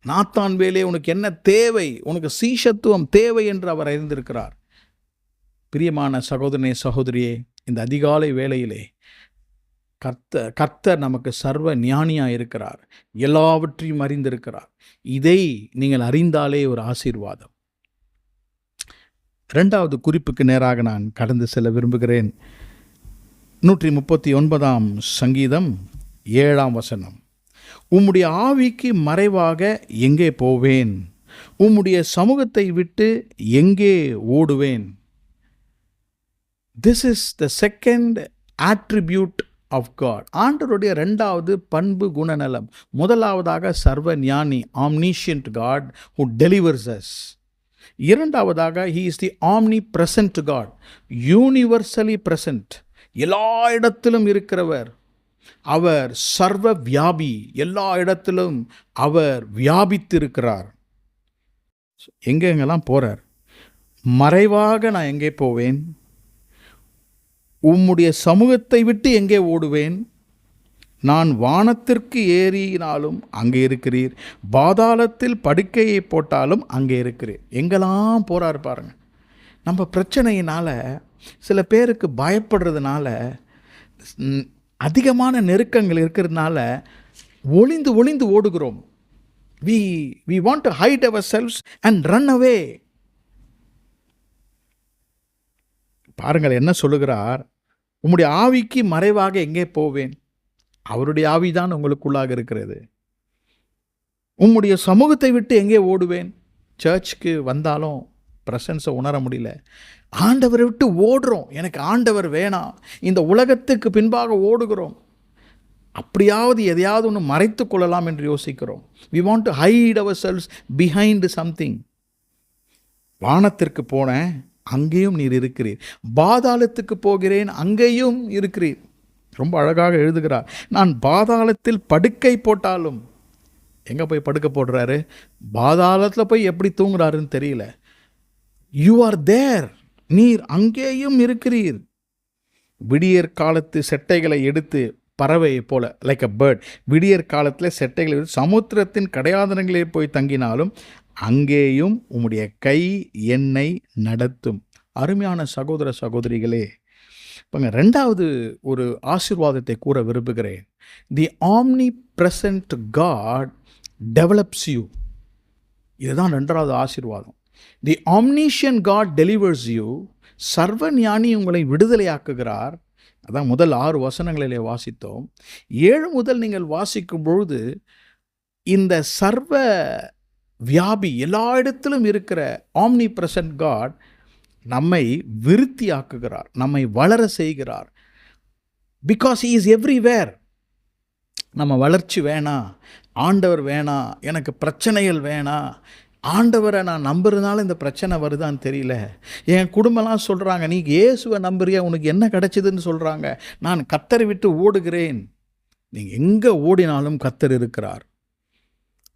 நாத்தான்வேலே, உனக்கு என்ன தேவை? உனக்கு சீஷத்துவம் தேவை என்று அவர் அறிந்திருக்கிறார். பிரியமான சகோதரனே, சகோதரியே, இந்த அதிகாலை வேளையிலே கர்த்தர் நமக்கு சர்வ ஞானியாக இருக்கிறார். எல்லாவற்றையும் அறிந்திருக்கிறார். இதை நீங்கள் அறிந்தாலே ஒரு ஆசீர்வாதம். 2வது குறிப்புக்கு நேராக நான் கடந்து செல்ல விரும்புகிறேன். 139 சங்கீதம் 7 வசனம். உம்முடைய ஆவிக்கு மறைவாக எங்கே போவேன்? உம்முடைய சமூகத்தை விட்டு எங்கே ஓடுவேன்? This is the second attribute of God. ஆண்டவருடைய இரண்டாவது பண்பு குணநலம். முதலாவதாக சர்வ ஞானி, omniscient God who delivers us. இரண்டாவதாக he is the omnipresent God, universally present. எல்லா இடத்திலும் இருக்கிறவர். அவர் சர்வ வியாபி, எல்லா இடத்திலும் அவர் வியாபித்திருக்கிறார். எங்கெங்கெல்லாம் போறார்? மறைவாக நான் எங்கே போவேன்? உம்முடைய சமூகத்தை விட்டு எங்கே ஓடுவேன்? நான் வானத்திற்கு ஏறினாலும் அங்கே இருக்கிறீர், பாதாளத்தில் படுக்கையை போட்டாலும் அங்கே இருக்கிறீர். எங்கெல்லாம் போறாரு பாருங்க. நம்ம பிரச்சனையினால, சில பேருக்கு பயப்படுறதுனால, அதிகமான நெருக்கங்கள் இருக்கிறதுனால ஒளிந்து ஒளிந்து ஓடுகிறோம். we want to hide ourselves and run away. பாருங்கள் என்ன சொல்லுகிறார். உம்முடைய ஆவிக்கு மறைவாக எங்கே போவேன்? அவருடைய ஆவிதான் உங்களுக்குள்ளாக இருக்கிறது. உம்முடைய சமூகத்தை விட்டு எங்கே ஓடுவேன்? சர்ச்சுக்கு வந்தாலும் பிரசன்ஸை உணர முடியல. ஆண்டவரை விட்டு ஓடுறோம். எனக்கு ஆண்டவர் வேணாம். இந்த உலகத்துக்கு பின்பாக ஓடுகிறோம். அப்படியாவது எதையாவது ஒன்று மறைத்து கொள்ளலாம் என்று யோசிக்கிறோம். we want to hide ourselves behind something. வானத்திற்கு போனேன், அங்கேயும் நீர் இருக்கிறீர். பாதாளத்துக்கு போகிறேன், அங்கேயும் இருக்கிறீர். ரொம்ப அழகாக எழுதுகிறார். நான் பாதாளத்தில் படுக்கை போட்டாலும், எங்கே போய் படுக்க போடுறாரு? பாதாளத்தில் போய் எப்படி தூங்குறாருன்னு தெரியல. யூ ஆர் தேர், நீர் அங்கேயும் இருக்கிறீர். விடியற் காலத்து செட்டைகளை எடுத்து பறவையை போல, லைக் அ பேர்ட், விடியற் காலத்தில் செட்டைகளை எடுத்து சமுத்திரத்தின் கடையாதனங்களே போய் தங்கினாலும் அங்கேயும் உம்முடைய கை என்னை நடத்தும். அருமையான சகோதர சகோதரிகளே, இப்போ ரெண்டாவது ஒரு ஆசீர்வாதத்தை கூற விரும்புகிறேன். The omnipresent god develops you. இதுதான் ரெண்டாவது ஆசீர்வாதம். The omniscient god delivers you. சர்வ ஞானி உங்களை விடுதலையாக்குகிறார். அதான் முதல் 6 வசனங்களிலே வாசித்தோம். 7 முதல் நீங்கள் வாசிக்கும் பொழுது இந்த சர்வ வியாபி, எல்லா இடத்திலும் இருக்கிற ஆம்னி பிரசன்ட் காட் நம்மை விருத்தியாக்குகிறார், நம்மை வளர செய்கிறார். Because he is everywhere. நம்ம வளர்ச்சி வேணாம், ஆண்டவர் வேணாம், எனக்கு பிரச்சனைகள் வேணாம், ஆண்டவரை நான் நம்புறதுனால இந்த பிரச்சனை வருதான்னு தெரியல. என் குடும்பம்லாம் சொல்கிறாங்க, நீ இயேசுவை நம்புறியா, உனக்கு என்ன கிடைச்சதுன்னு சொல்கிறாங்க. நான் கர்த்தரை விட்டு ஓடுகிறேன். நீங்கள் எங்கே ஓடினாலும் கர்த்தர் இருக்கிறார்.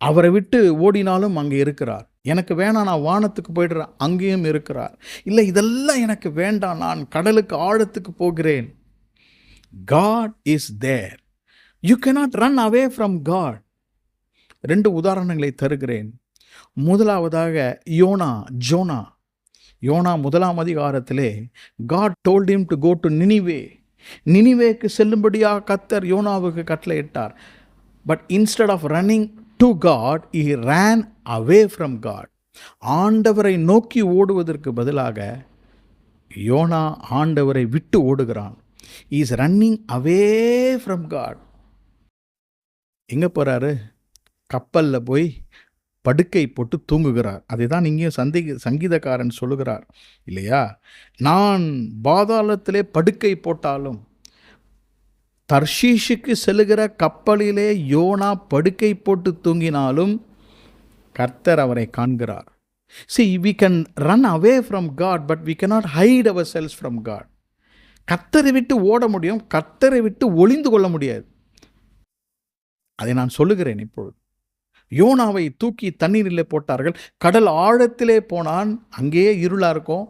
அவரை விட்டு ஓடினாலும் அங்கே இருக்கிறார். எனக்கு வேணாம், நான் வானத்துக்கு போய்டுறேன், அங்கேயும் இருக்கிறார். இல்லை இதெல்லாம் எனக்கு வேண்டாம், நான் கடலுக்கு ஆழத்துக்கு போகிறேன். God is there. You cannot run away from God. 2 உதாரணங்களை தருகிறேன். முதலாவதாக ஜோனா 1ஆம் அதிகாரத்திலே God told him to go to Nineveh. நினிவேக்கு செல்லும்படியாக கர்த்தர் யோனாவுக்கு கட்டளையிட்டார். But instead of running to God, he ran away from God. ஆண்டவரை நோக்கி ஓடுவதற்கு பதிலாக யோனா ஆண்டவரை விட்டு ஓடுகிறான். He is running away from God. எங்கே போகிறாரு? கப்பலில் போய் படுக்கை போட்டு தூங்குகிறார். அதை தான் இங்கேயும் சங்கீதக்காரன் சொல்லுகிறார் இல்லையா? நான் பாதாளத்திலே படுக்கை போட்டாலும், தர்ஷீஷுக்கு செல்லுகிற கப்பலிலே யோனா படுக்கை போட்டு தூங்கினாலும் கர்த்தர் அவரை காண்கிறார். See, we can run away from God, but we cannot hide ourselves from God. கர்த்தரை விட்டு ஓட முடியும், கர்த்தரை விட்டு ஒளிந்து கொள்ள முடியாது. அதை நான் சொல்லுகிறேன் இப்பொழுது. யோனாவை தூக்கி தண்ணீரிலே போட்டார்கள். கடல் ஆழத்திலே போனான், அங்கேயே இருளாக இருக்கும்.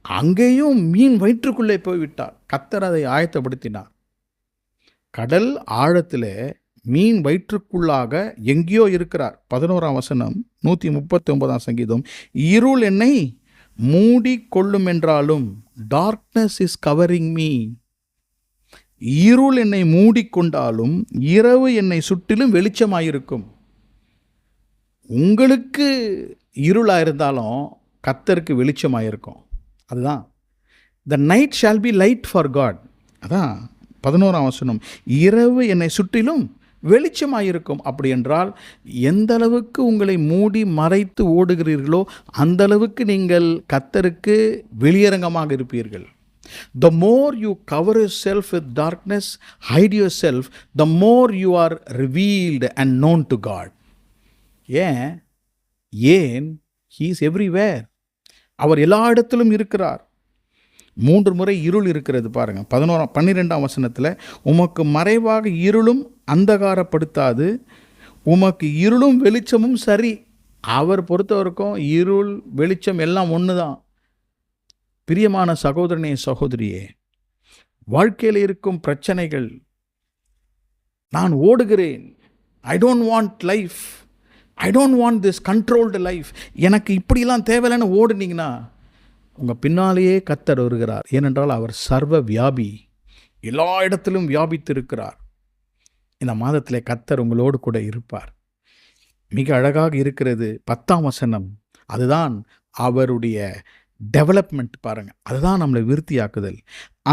அங்கேயும் மீன் வயிற்றுக்குள்ளே போய்விட்டார். கர்த்தர் அதை ஆயத்தப்படுத்தினார். கடல் ஆழத்திலே மீன் வயிற்றுக்குள்ளாக எங்கேயோ இருக்கிறார். 11ஆம் வசனம் 139ஆம் சங்கீதம். இருள் என்னை மூடி கொள்ளும் என்றாலும், டார்க்னஸ் இஸ் கவரிங் மீ. இருள் என்னை மூடிக்கொண்டாலும் இரவு என்னை சுற்றிலும் வெளிச்சமாயிருக்கும். உங்களுக்கு இருளாக இருந்தாலும் கர்த்தருக்கு வெளிச்சமாயிருக்கும். அதுதான் the night shall be light for God. அதான் 11ஆம் வசனம், இரவு என்னை சுற்றிலும் வெளிச்சமாயிருக்கும். அப்படி என்றால் எந்த அளவுக்கு உங்களை மூடி மறைத்து ஓடுகிறீர்களோ அந்த அளவுக்கு நீங்கள் கர்த்தருக்கு வெளியரங்கமாக இருப்பீர்கள். The more you cover yourself with darkness, hide yourself, the more you are revealed and known to God. ஏன் he is everywhere. அவர் எல்லா இடத்திலும் இருக்கிறார். 3 முறை இருள் இருக்கிறது பாருங்க. 12ஆம் வசனத்தில், உமக்கு மறைவாக இருளும் அந்தகாரப்படுத்தாது, உமக்கு இருளும் வெளிச்சமும் சரி. அவர் பொறுத்தவரைக்கும் இருள் வெளிச்சம் எல்லாம் ஒன்று தான். பிரியமான சகோதரனே சகோதரியே, வாழ்க்கையில் இருக்கும் பிரச்சனைகள், நான் ஓடுகிறேன், I don't want life, I don't want this controlled life, எனக்கு இப்படிலாம் தேவையில்லைன்னு ஓடுனீங்கன்னா உங்கள் பின்னாலேயே கர்த்தர் வருகிறார். ஏனென்றால் அவர் சர்வ வியாபி, எல்லா இடத்திலும் வியாபித்திருக்கிறார். இந்த மாதத்தில் கர்த்தர் உங்களோடு கூட இருப்பார். மிக அழகாக இருக்கிறது 10ஆம் வசனம். அதுதான் அவருடைய டெவலப்மெண்ட் பாருங்கள். அதுதான் நம்மளை விருத்தியாக்குதல்.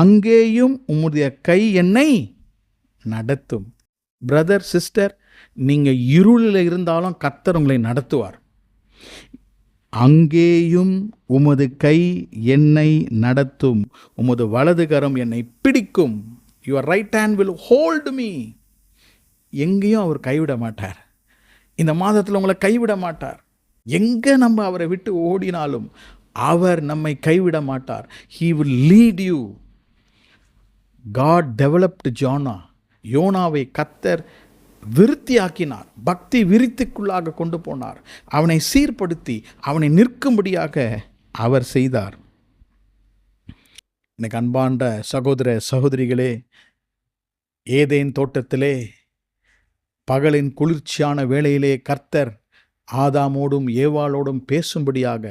அங்கேயும் உம்முடைய கை என்னை நடத்தும். பிரதர் சிஸ்டர், நீங்கள் இருளில் இருந்தாலும் கர்த்தர் உங்களை நடத்துவார். அங்கேயும் உமது கை என்னை நடத்தும், உமது வலது கரம் என்னை பிடிக்கும். Your right hand will hold me. எங்கேயும் அவர் கைவிட மாட்டார். இந்த மாதத்தில் உங்களை கைவிட மாட்டார். எங்கே நம்ம அவரை விட்டு ஓடினாலும் அவர் நம்மை கைவிட மாட்டார். He will lead you. God developed Jonah. யோனாவை கர்த்தர் விருத்தியாக்கினார். பக்தி விருத்திக்குள்ளாக கொண்டு போனார். அவனை சீர்படுத்தி அவனை நிற்கும்படியாக அவர் செய்தார். எனக்கு அன்பாண்ட சகோதர சகோதரிகளே, ஏதேன் தோட்டத்திலே பகலின் குளிர்ச்சியான வேளையிலே கர்த்தர் ஆதாமோடும் ஏவாளோடும் பேசும்படியாக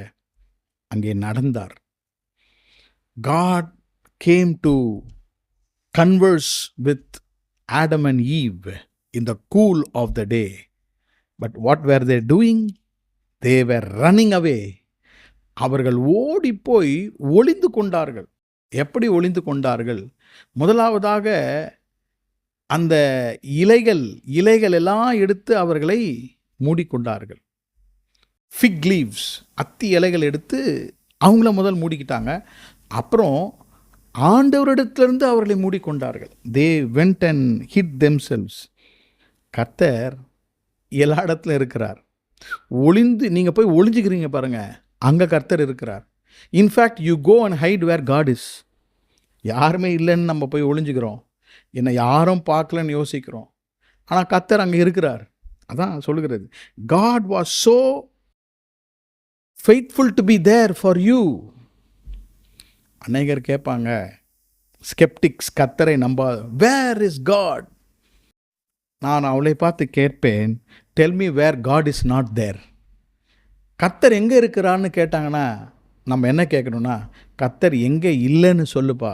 அங்கே நடந்தார். God came to converse with Adam and Eve in the cool of the day. But what were they doing? They were running away. அவர்கள் ஓடிப்போய் ஒளிந்து கொண்டார்கள். எப்படி ஒளிந்து கொண்டார்கள்? முதலாவதாக அந்த இலைகள் எல்லாம் எடுத்து அவர்களை மூடிக்கொண்டார்கள். ஃபிக் லீவ்ஸ், அத்தி இலைகள் எடுத்து அவங்கள முதல் மூடிக்கிட்டாங்க. அப்புறம் ஆண்டவரிடத்திலிருந்து அவர்களை மூடிக்கொண்டார்கள். They went and hid themselves. கர்த்தர் எல்லா இடத்துல இருக்கிறார். நீங்கள் போய் ஒளிஞ்சுக்கிறீங்க பாருங்கள், அங்கே கர்த்தர் இருக்கிறார். In fact you go and hide where God is. யாருமே இல்லைன்னு நம்ம போய் ஒளிஞ்சுக்கிறோம், என்னை யாரும் பார்க்கலன்னு யோசிக்கிறோம். ஆனால் கர்த்தர் அங்கே இருக்கிறார். அதான் சொல்லுகிறது, God was so faithful to be there for you. அநேகர் கேட்பாங்க, ஸ்கெப்டிக்ஸ், கர்த்தரை நம்பாத, வேர் இஸ் காட்? நான் அவளை பார்த்து கேட்பேன், tell me where God is not there. கர்த்தர் எங்கே இருக்கிறான்னு கேட்டாங்கன்னா நம்ம என்ன கேட்கணும்னா, கர்த்தர் எங்கே இல்லைன்னு சொல்லுப்பா.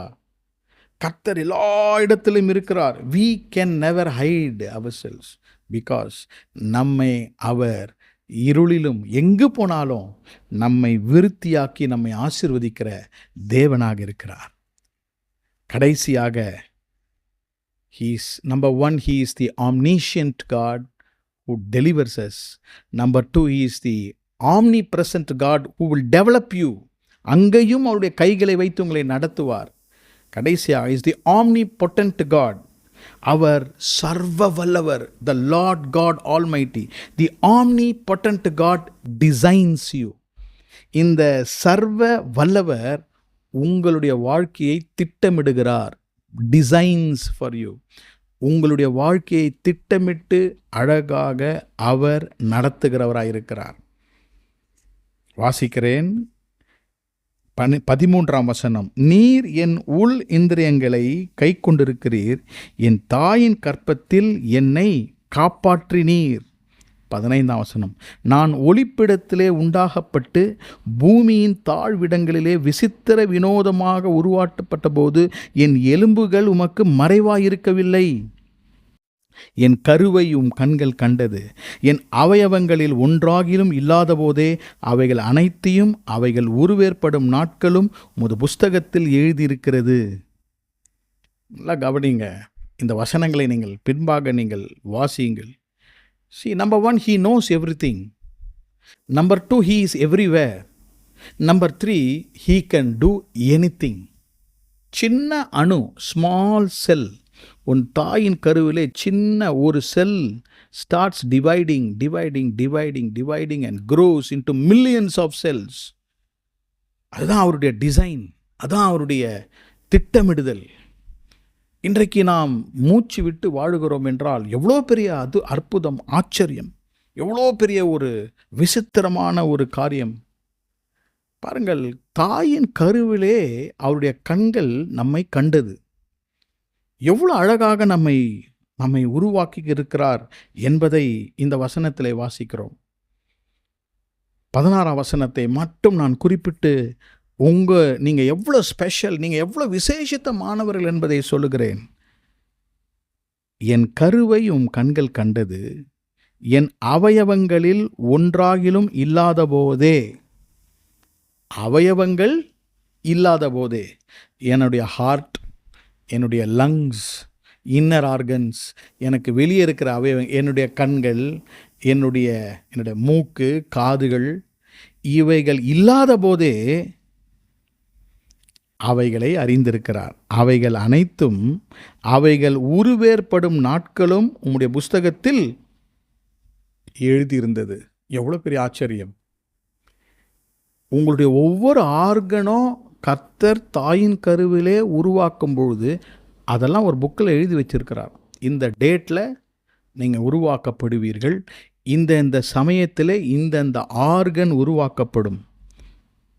கர்த்தர் எல்லா இடத்திலும் இருக்கிறார். we can never hide ourselves because நம்மை அவர் இருளிலும் எங்கு போனாலும் நம்மை விருத்தியாக்கி நம்மை ஆசீர்வதிக்கிற தேவனாக இருக்கிறார். கடைசியாக number 1, he is the omniscient God who delivers us. Number 2, he is the omnipresent God who will develop you. அங்கேயும் அவருடைய கைகளை வைத்து உங்களை நடத்துவார். கடைசியாக is the omnipotent God. அவர் சர்வ வல்லவர், the Lord God Almighty. The omnipotent God designs you. இந்த சர்வ வல்லவர் உங்களுடைய வாழ்க்கையை திட்டமிடுகிறார். Designs for you. உங்களுடைய வாழ்க்கையை திட்டமிட்டு அழகாக அவர் நடத்துகிறவராயிருக்கிறார். வாசிக்கிறேன் 13ஆம் வசனம். நீர் என் உள் இந்திரியங்களை கை கொண்டிருக்கிறீர், என் தாயின் கற்பத்தில் என்னை காப்பாற்றினீர். 15ஆம் வசனம். நான் ஒளிப்பிடத்திலே உண்டாகப்பட்டு பூமியின் தாழ்விடங்களிலே விசித்திர வினோதமாக உருவாக்கப்பட்ட போது என் எலும்புகள் உமக்கு மறைவாயிருக்கவில்லை. என் கருவை கண்கள் கண்டது. என் அவயவங்களில் ஒன்றாகிலும் இல்லாத போதே அவைகள் அனைத்தையும் அவைகள் உருவேற்படும் நாட்களும் உமது புஸ்தகத்தில் எழுதியிருக்கிறது. நல்லா கவனிங்க. இந்த வசனங்களை நீங்கள் பின்பாக நீங்கள் வாசியுங்கள். See, number 1, he knows everything. Number 2, he is everywhere. Number 3, he can do anything. சின்ன அணு, ஸ்மால் செல், உன் தாயின் கருவிலே சின்ன ஒரு செல் starts dividing and grows into millions of cells. அதுதான் அவருடைய டிசைன், அதான் அவருடைய திட்டமிடுதல். இன்றைக்கு நாம் மூச்சு விட்டு வாழுகிறோம் என்றால் எவ்வளோ பெரிய அற்புதம், ஆச்சரியம், எவ்வளோ பெரிய ஒரு விசித்திரமான ஒரு காரியம். பாருங்கள், தாயின் கருவிலே அவருடைய கண்கள் நம்மை கண்டது. எவ்வளோ அழகாக நம்மை உருவாக்கி இருக்கிறார் என்பதை இந்த வசனத்திலே வாசிக்கிறோம். 16ஆம் வசனத்தை மட்டும் நான் குறிப்பிட்டு நீங்கள் எவ்வளோ ஸ்பெஷல், நீங்கள் எவ்வளோ விசேஷித்தமானவர்கள் என்பதை சொல்லுகிறேன். என் கருவை உம் கண்கள் கண்டது, என் அவயவங்களில் ஒன்றாகிலும் இல்லாத போதே, அவயவங்கள் இல்லாத போதே, என்னுடைய ஹார்ட், என்னுடைய லங்ஸ், இன்னர் ஆர்கன்ஸ், எனக்கு வெளியே இருக்கிற அவயவம், என்னுடைய கண்கள், என்னுடைய மூக்கு, காதுகள், இவைகள் இல்லாத போதே அவைகளை அறிந்திருக்கிறார். அவைகள் அனைத்தும், அவைகள் உருவேற்படும் நாட்களும் உம்முடைய புஸ்தகத்தில் எழுதியிருந்தது. எவ்வளோ பெரிய ஆச்சரியம்! உங்களுடைய ஒவ்வொரு ஆர்கனும் கர்த்தர் தாயின் கருவிலே உருவாக்கும் பொழுது அதெல்லாம் ஒரு புக்கில் எழுதி வச்சிருக்கிறார். இந்த டேட்டில் நீங்கள் உருவாக்கப்படுவீர்கள், இந்த சமயத்தில் இந்த ஆர்கன் உருவாக்கப்படும்.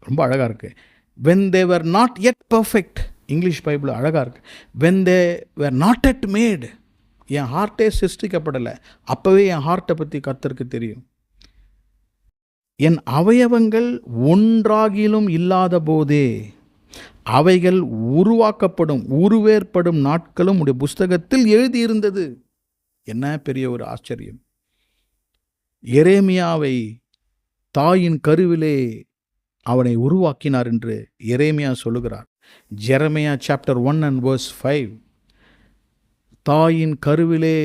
ரொம்ப அழகாக இருக்குது. when they were not yet perfect, English Bible அழகாக இருக்குது. when they were not yet made, என் ஹார்ட்டே சிருஷ்டிக்கப்படலை, அப்போவே என் ஹார்ட்டை பற்றி கர்த்தருக்கு தெரியும். என் அவயவங்கள் ஒன்றாகிலும் இல்லாத போதே அவைகள் உருவாக்கப்படும், உருவேற்படும் நாட்களும் உடைய புஸ்தகத்தில் எழுதியிருந்தது. என்ன பெரிய ஒரு ஆச்சரியம்! எரேமியாவை தாயின் கருவிலே அவனை உருவாக்கினார் என்று எரேமியா சொல்லுகிறார். ஜெரமியா சாப்டர் 1 and verse 5, தாயின் கருவிலே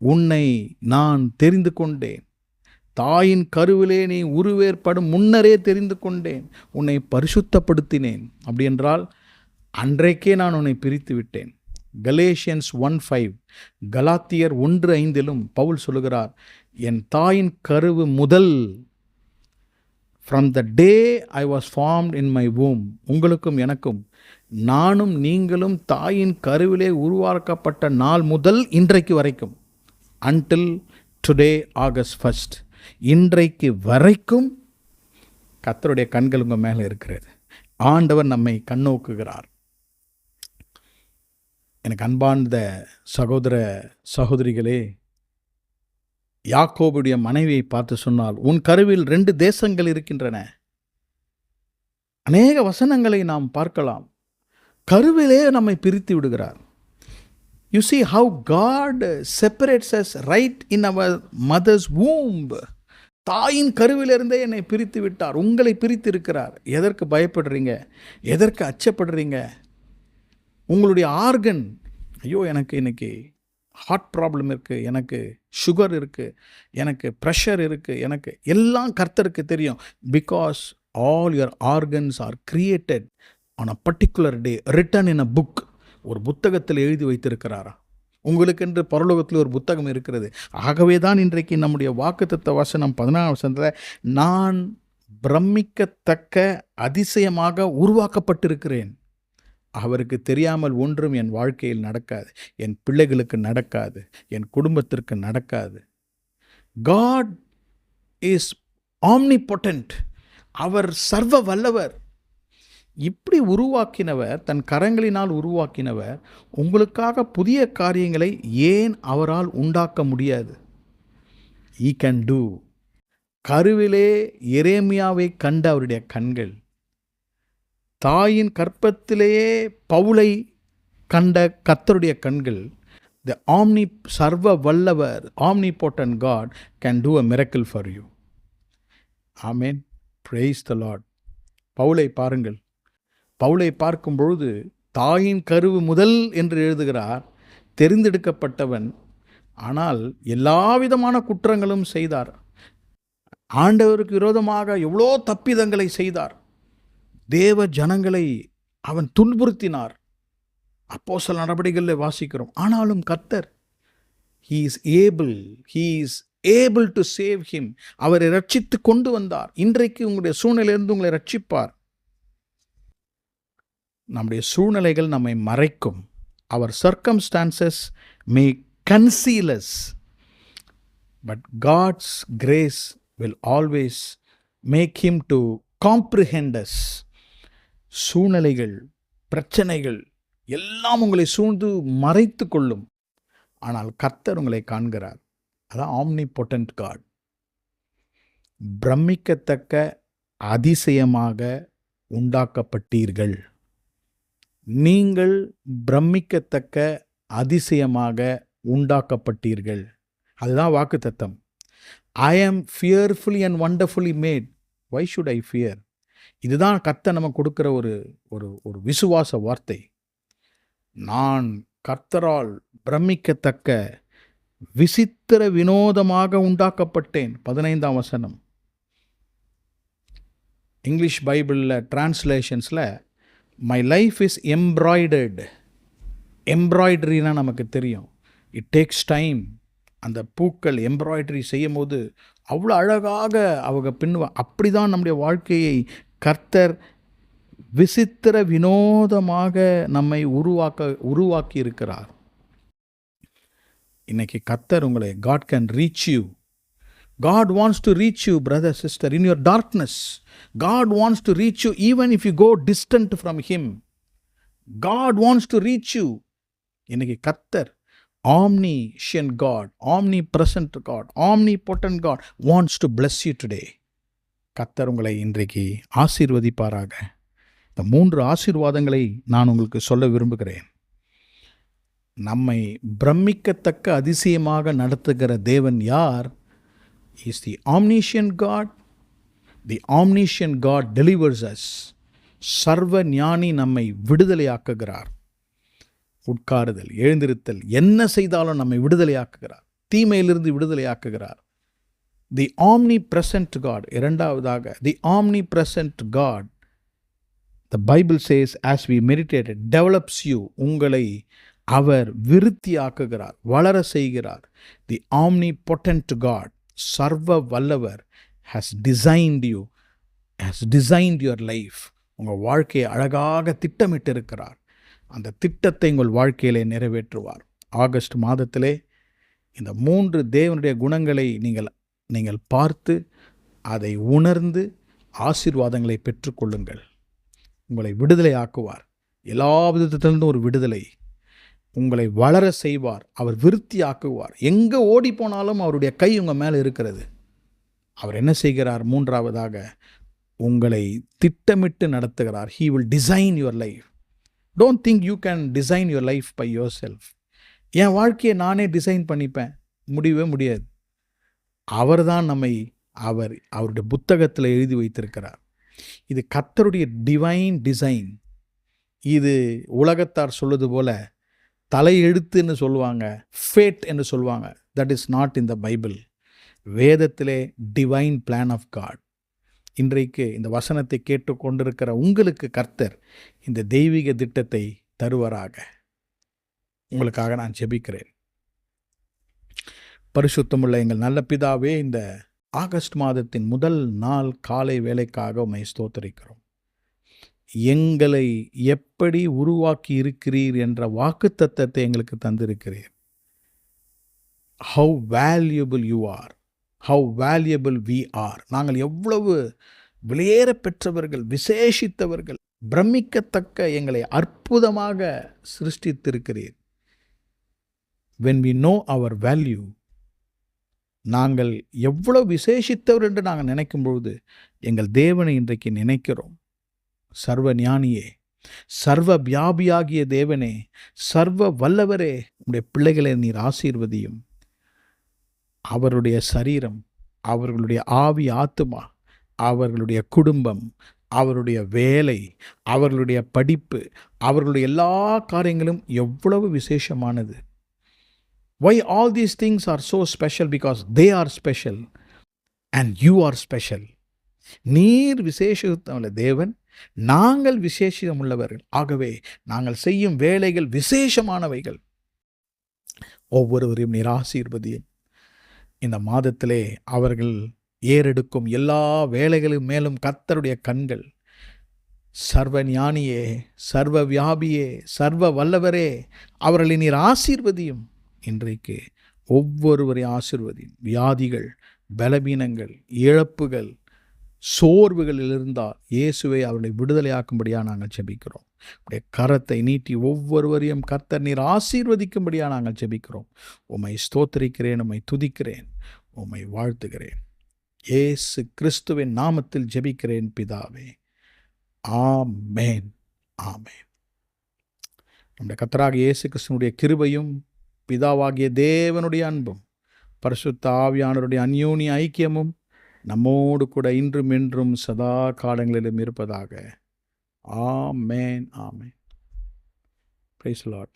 உன்னை நான் தெரிந்து கொண்டேன், தாயின் கருவிலே நீ உருவேற்படும் முன்னரே தெரிந்து கொண்டேன், உன்னை பரிசுத்தப்படுத்தினேன். அப்படி என்றால் அன்றைக்கே நான் உன்னை பிரித்து விட்டேன். கலேஷியன்ஸ் 1:5, கலாத்தியர் 1:5 பவுல் சொல்லுகிறார், என் தாயின் கருவு முதல், from the day I was formed in my womb, உங்களுக்கும் எனக்கும், நானும் நீங்களும் தாயின் கருவிலே உருவாக்கப்பட்ட நாள் முதல் இன்றைக்கு வரைக்கும், அன்டில் டுடே ஆகஸ்ட் 1, இன்றைக்கு வரைக்கும் கர்த்தருடைய கண்கள் உங்கள் மேலே இருக்கிறது. ஆண்டவர் நம்மை கண்ணோக்குகிறார். எனக்கு அன்பார்ந்த சகோதர சகோதரிகளே, யாக்கோபுடைய மனைவியை பார்த்து சொன்னால், உன் கருவில் 2 தேசங்கள் இருக்கின்றன. அநேக வசனங்களை நாம் பார்க்கலாம். கருவிலே நம்மை பிரித்து விடுகிறார். You see how God separates us right in our mother's womb. தாயின் கருவிலிருந்தே என்னை பிரித்து விட்டார், உங்களை பிரித்து இருக்கிறார். எதற்கு பயப்படுறீங்க? எதற்கு அச்சப்படுறீங்க? உங்களுடைய ஆர்கன், ஐயோ எனக்கு இன்னைக்கு ஹார்ட் ப்ராப்ளம் இருக்குது, எனக்கு சுகர் இருக்குது, எனக்கு ப்ரெஷர் இருக்குது, எனக்கு எல்லாம் கர்த்தருக்கு தெரியும். Because all your organs are created on a particular day, written in a book. ஒரு புத்தகத்தில் எழுதி வைத்திருக்கிறாரா? உங்களுக்கென்று பரலோகத்தில் ஒரு புத்தகம் இருக்கிறது. ஆகவே தான் இன்றைக்கு நம்முடைய வாக்குத்தத்த வசனம் 14ஆம் வசனத்தில், நான் பிரமிக்கத்தக்க அதிசயமாக உருவாக்கப்பட்டிருக்கிறேன். அவருக்கு தெரியாமல் ஒன்றும் என் வாழ்க்கையில் நடக்காது, என் பிள்ளைகளுக்கு நடக்காது, என் குடும்பத்திற்கு நடக்காது. God is omnipotent. அவர் சர்வ வல்லவர். இப்படி உருவாக்கினவர், தன் கரங்களினால் உருவாக்கினவர், உங்களுக்காக புதிய காரியங்களை ஏன் அவரால் உண்டாக்க முடியாது? He can do. கருவிலே எரேமியாவை கண்ட அவருடைய கண்கள், தாயின் கற்பத்திலேயே பவுலை கண்ட கர்த்தருடைய கண்கள், the சர்வ வல்லவர், omnipotent God can do a miracle for you. Amen. Praise the Lord. பவுலை பாருங்கள். பவுலை பார்க்கும் பொழுது தாயின் கருவு முதல் என்று எழுதுகிறார். தெரிந்தெடுக்கப்பட்டவன், ஆனால் எல்லா விதமான குற்றங்களும் செய்தார். ஆண்டவருக்கு விரோதமாக எவ்வளோ தப்பிதங்களை செய்தார். தேவ ஜனங்களை அவன் துன்புறுத்தினார். அப்போஸ்தலர் நடபடிகளில் வாசிக்கிறோம். ஆனாலும் கர்த்தர், he is able to save him. அவரை ரட்சித்து கொண்டு வந்தார். இன்றைக்கு உங்களுடைய சூழ்நிலையிலிருந்து உங்களை ரட்சிப்பார். நம்முடைய சூழ்நிலைகள் நம்மை மறைக்கும். our circumstances may conceal us, but God's grace will always make him to comprehend us. சூழ்நிலைகள், பிரச்சனைகள் எல்லாம் உங்களை சூழ்ந்து மறைத்து கொள்ளும். ஆனால் கர்த்தர் உங்களை காண்கிறார். அதான் omnipotent God. பிரமிக்கத்தக்க அதிசயமாக உண்டாக்கப்பட்டீர்கள். நீங்கள் பிரமிக்கத்தக்க அதிசயமாக உண்டாக்கப்பட்டீர்கள். அதுதான் வாக்குத்தத்தம். I am fearfully and wonderfully made. Why should I fear? இதுதான் கர்த்தர் நமக்கு கொடுக்கிற ஒரு விசுவாச வார்த்தை. நான் கர்த்தரால் பிரமிக்கத்தக்க விசித்திர வினோதமாக உண்டாக்கப்பட்டேன். 15ஆம் வசனம். இங்கிலீஷ் பைபிளில் டிரான்ஸ்லேஷன்ஸில் மை லைஃப் இஸ் எம்ப்ராய்டர்டு. எம்ப்ராய்டரினா நமக்கு தெரியும், இட் டேக்ஸ் டைம். அந்த பூக்கள் எம்ப்ராய்டரி செய்யும் போது அவ்வளோ அழகாக அவங்க பின்னுவா. அப்படி தான் நம்முடைய வாழ்க்கையை கர்த்தர் விசித்திர வினோதமாக நம்மை உருவாக்கி இருக்கிறார். இன்னைக்கு கர்த்தர் உங்களை, God can reach you. God wants to reach you, brother, sister, in your darkness. God wants to reach you even if you go distant from him. God wants to reach you. இன்னைக்கு கர்த்தர், omniscient God, omnipresent God, omnipotent God wants to bless you today. கர்த்தர் உங்களை இன்றைக்கு ஆசீர்வதிப்பாராக. இந்த 3 ஆசீர்வாதங்களை நான் உங்களுக்கு சொல்ல விரும்புகிறேன். நம்மை பிரமிக்கத்தக்க அதிசயமாக நடத்துகிற தேவன் யார்? Is the omniscient God. The omniscient God delivers us. சர்வ ஞானி நம்மை விடுதலையாக்குகிறார். உட்காருதல், எழுந்திருத்தல், என்ன செய்தாலும் நம்மை விடுதலையாக்குகிறார். தீமையிலிருந்து விடுதலையாக்குகிறார். The omnipresent God. இரண்டாவதாக, the omnipresent God, the Bible says, as we meditated, develops you. உங்களை அவர் விருத்தியாக்குகிறார், வளர செய்கிறார். The omnipotent God, சர்வ வல்லவர், has designed you, has designed your life. உங்கள் வாழ்க்கையை அழகாக திட்டமிட்டு இருக்கிறார். அந்த திட்டத்தை உங்கள் வாழ்க்கையிலே நிறைவேற்றுவார். ஆகஸ்ட் மாதத்திலே இந்த 3 தேவனுடைய குணங்களை நீங்கள் பார்த்து அதை உணர்ந்து ஆசீர்வாதங்களை பெற்றுக்கொள்ளுங்கள். உங்களை விடுதலை ஆக்குவார். எல்லா விதத்திலிருந்தும் ஒரு விடுதலை. உங்களை வளர செய்வார். அவர் விருத்தி ஆக்குவார். எங்கே ஓடி போனாலும் அவருடைய கை உங்கள் மேலே இருக்கிறது. அவர் என்ன செய்கிறார்? 3ஆவதாக, உங்களை திட்டமிட்டு நடத்துகிறார். He will design your life. Don't think you can design your life by yourself. என் வாழ்க்கையை நானே டிசைன் பண்ணிப்பேன், முடியவே முடியாது. அவர் தான் நம்மை அவருடைய புத்தகத்தில் எழுதி வைத்திருக்கிறார். இது கர்த்தருடைய டிவைன் டிசைன். இது உலகத்தார் சொல்வது போல தலையெழுத்துன்னு சொல்லுவாங்க, ஃபேட் என்று சொல்லுவாங்க. That is not in the Bible. வேதத்திலே டிவைன் பிளான் ஆஃப் காட். இன்றைக்கு இந்த வசனத்தை கேட்டுக்கொண்டிருக்கிற உங்களுக்கு கர்த்தர் இந்த தெய்வீக திட்டத்தை தருவாராக. உங்களுக்காக நான் ஜெபிக்கிறேன். பரிசுத்தமுள்ள எங்கள் நல்ல பிதாவே, இந்த ஆகஸ்ட் மாதத்தின் முதல் நாள் காலை வேலைக்காக உம்மை ஸ்தோத்திரிக்கிறோம். எங்களை எப்படி உருவாக்கி இருக்கிறீர் என்ற வாக்குத்தத்தத்தை எங்களுக்கு தந்திருக்கிறீர். How valuable you are, how valuable we are. நாங்கள் எவ்வளவு விலையேற பெற்றவர்கள், விசேஷித்தவர்கள், பிரமிக்கத்தக்க எங்களை அற்புதமாக சிருஷ்டித்திருக்கிறீர். When we know our value, நாங்கள் எவ்வளவு விசேஷித்தவர் என்று நாங்கள் நினைக்கும் பொழுது எங்கள் தேவனை இன்றைக்கு நினைக்கிறோம். சர்வ ஞானியே, சர்வ வியாபியாகிய தேவனே, சர்வ வல்லவரே, உடைய பிள்ளைகளை நீர் ஆசீர்வதியும். அவருடைய சரீரம், அவர்களுடைய ஆவி, ஆத்துமா, அவர்களுடைய குடும்பம், அவருடைய வேலை, அவர்களுடைய படிப்பு, அவர்களுடைய எல்லா காரியங்களும் எவ்வளவு விசேஷமானது. Why all these things are so special? Because they are special and you are special. நீர் விசேஷமுள்ள தேவன், நாங்கள் விசேஷமுள்ளவர்கள். ஆகவே நாங்கள் செய்யும் வேலைகள் விசேஷமானவைகள். ஒவ்வொருவரையும் நீர் ஆசீர்வதியும். இந்த மாதத்திலே அவர்கள் ஏறெடுக்கும் எல்லா வேலைகளும் மேலும் கர்த்தருடைய கண்கள், சர்வ ஞானியே, சர்வ வியாபியே, சர்வ வல்லவரே, அவர்களை நீர் ஆசீர்வதியும். இன்றைக்கு ஒவ்வொருவரையும் ஆசீர்வதியும். வியாதிகள், பலவீனங்கள், இழப்புகள், சோர்வுகளில் இருந்தால் இயேசுவை அவர்களை விடுதலையாக்கும்படியாக நாங்கள் ஜெபிக்கிறோம். உடைய கரத்தை நீட்டி ஒவ்வொருவரையும் கர்த்தர் நீர் ஆசீர்வதிக்கும்படியாக நாங்கள் ஜெபிக்கிறோம். உம்மை ஸ்தோத்திரிக்கிறேன், உம்மை துதிக்கிறேன், உம்மை வாழ்த்துகிறேன். இயேசு கிறிஸ்துவின் நாமத்தில் ஜெபிக்கிறேன் பிதாவே, ஆமென், ஆமென். நம்முடைய கர்த்தராகிய இயேசு கிறிஸ்துவினுடைய கிருபையும் பிதாவாகிய தேவனுடைய அன்பும் பரிசுத்த ஆவியானவருடைய அந்யோன்ய ஐக்கியமும் நம்மோடு கூட இன்றும் என்றும் சதா காலங்களிலும் இருப்பதாக. ஆமென், ஆமென். Praise the Lord.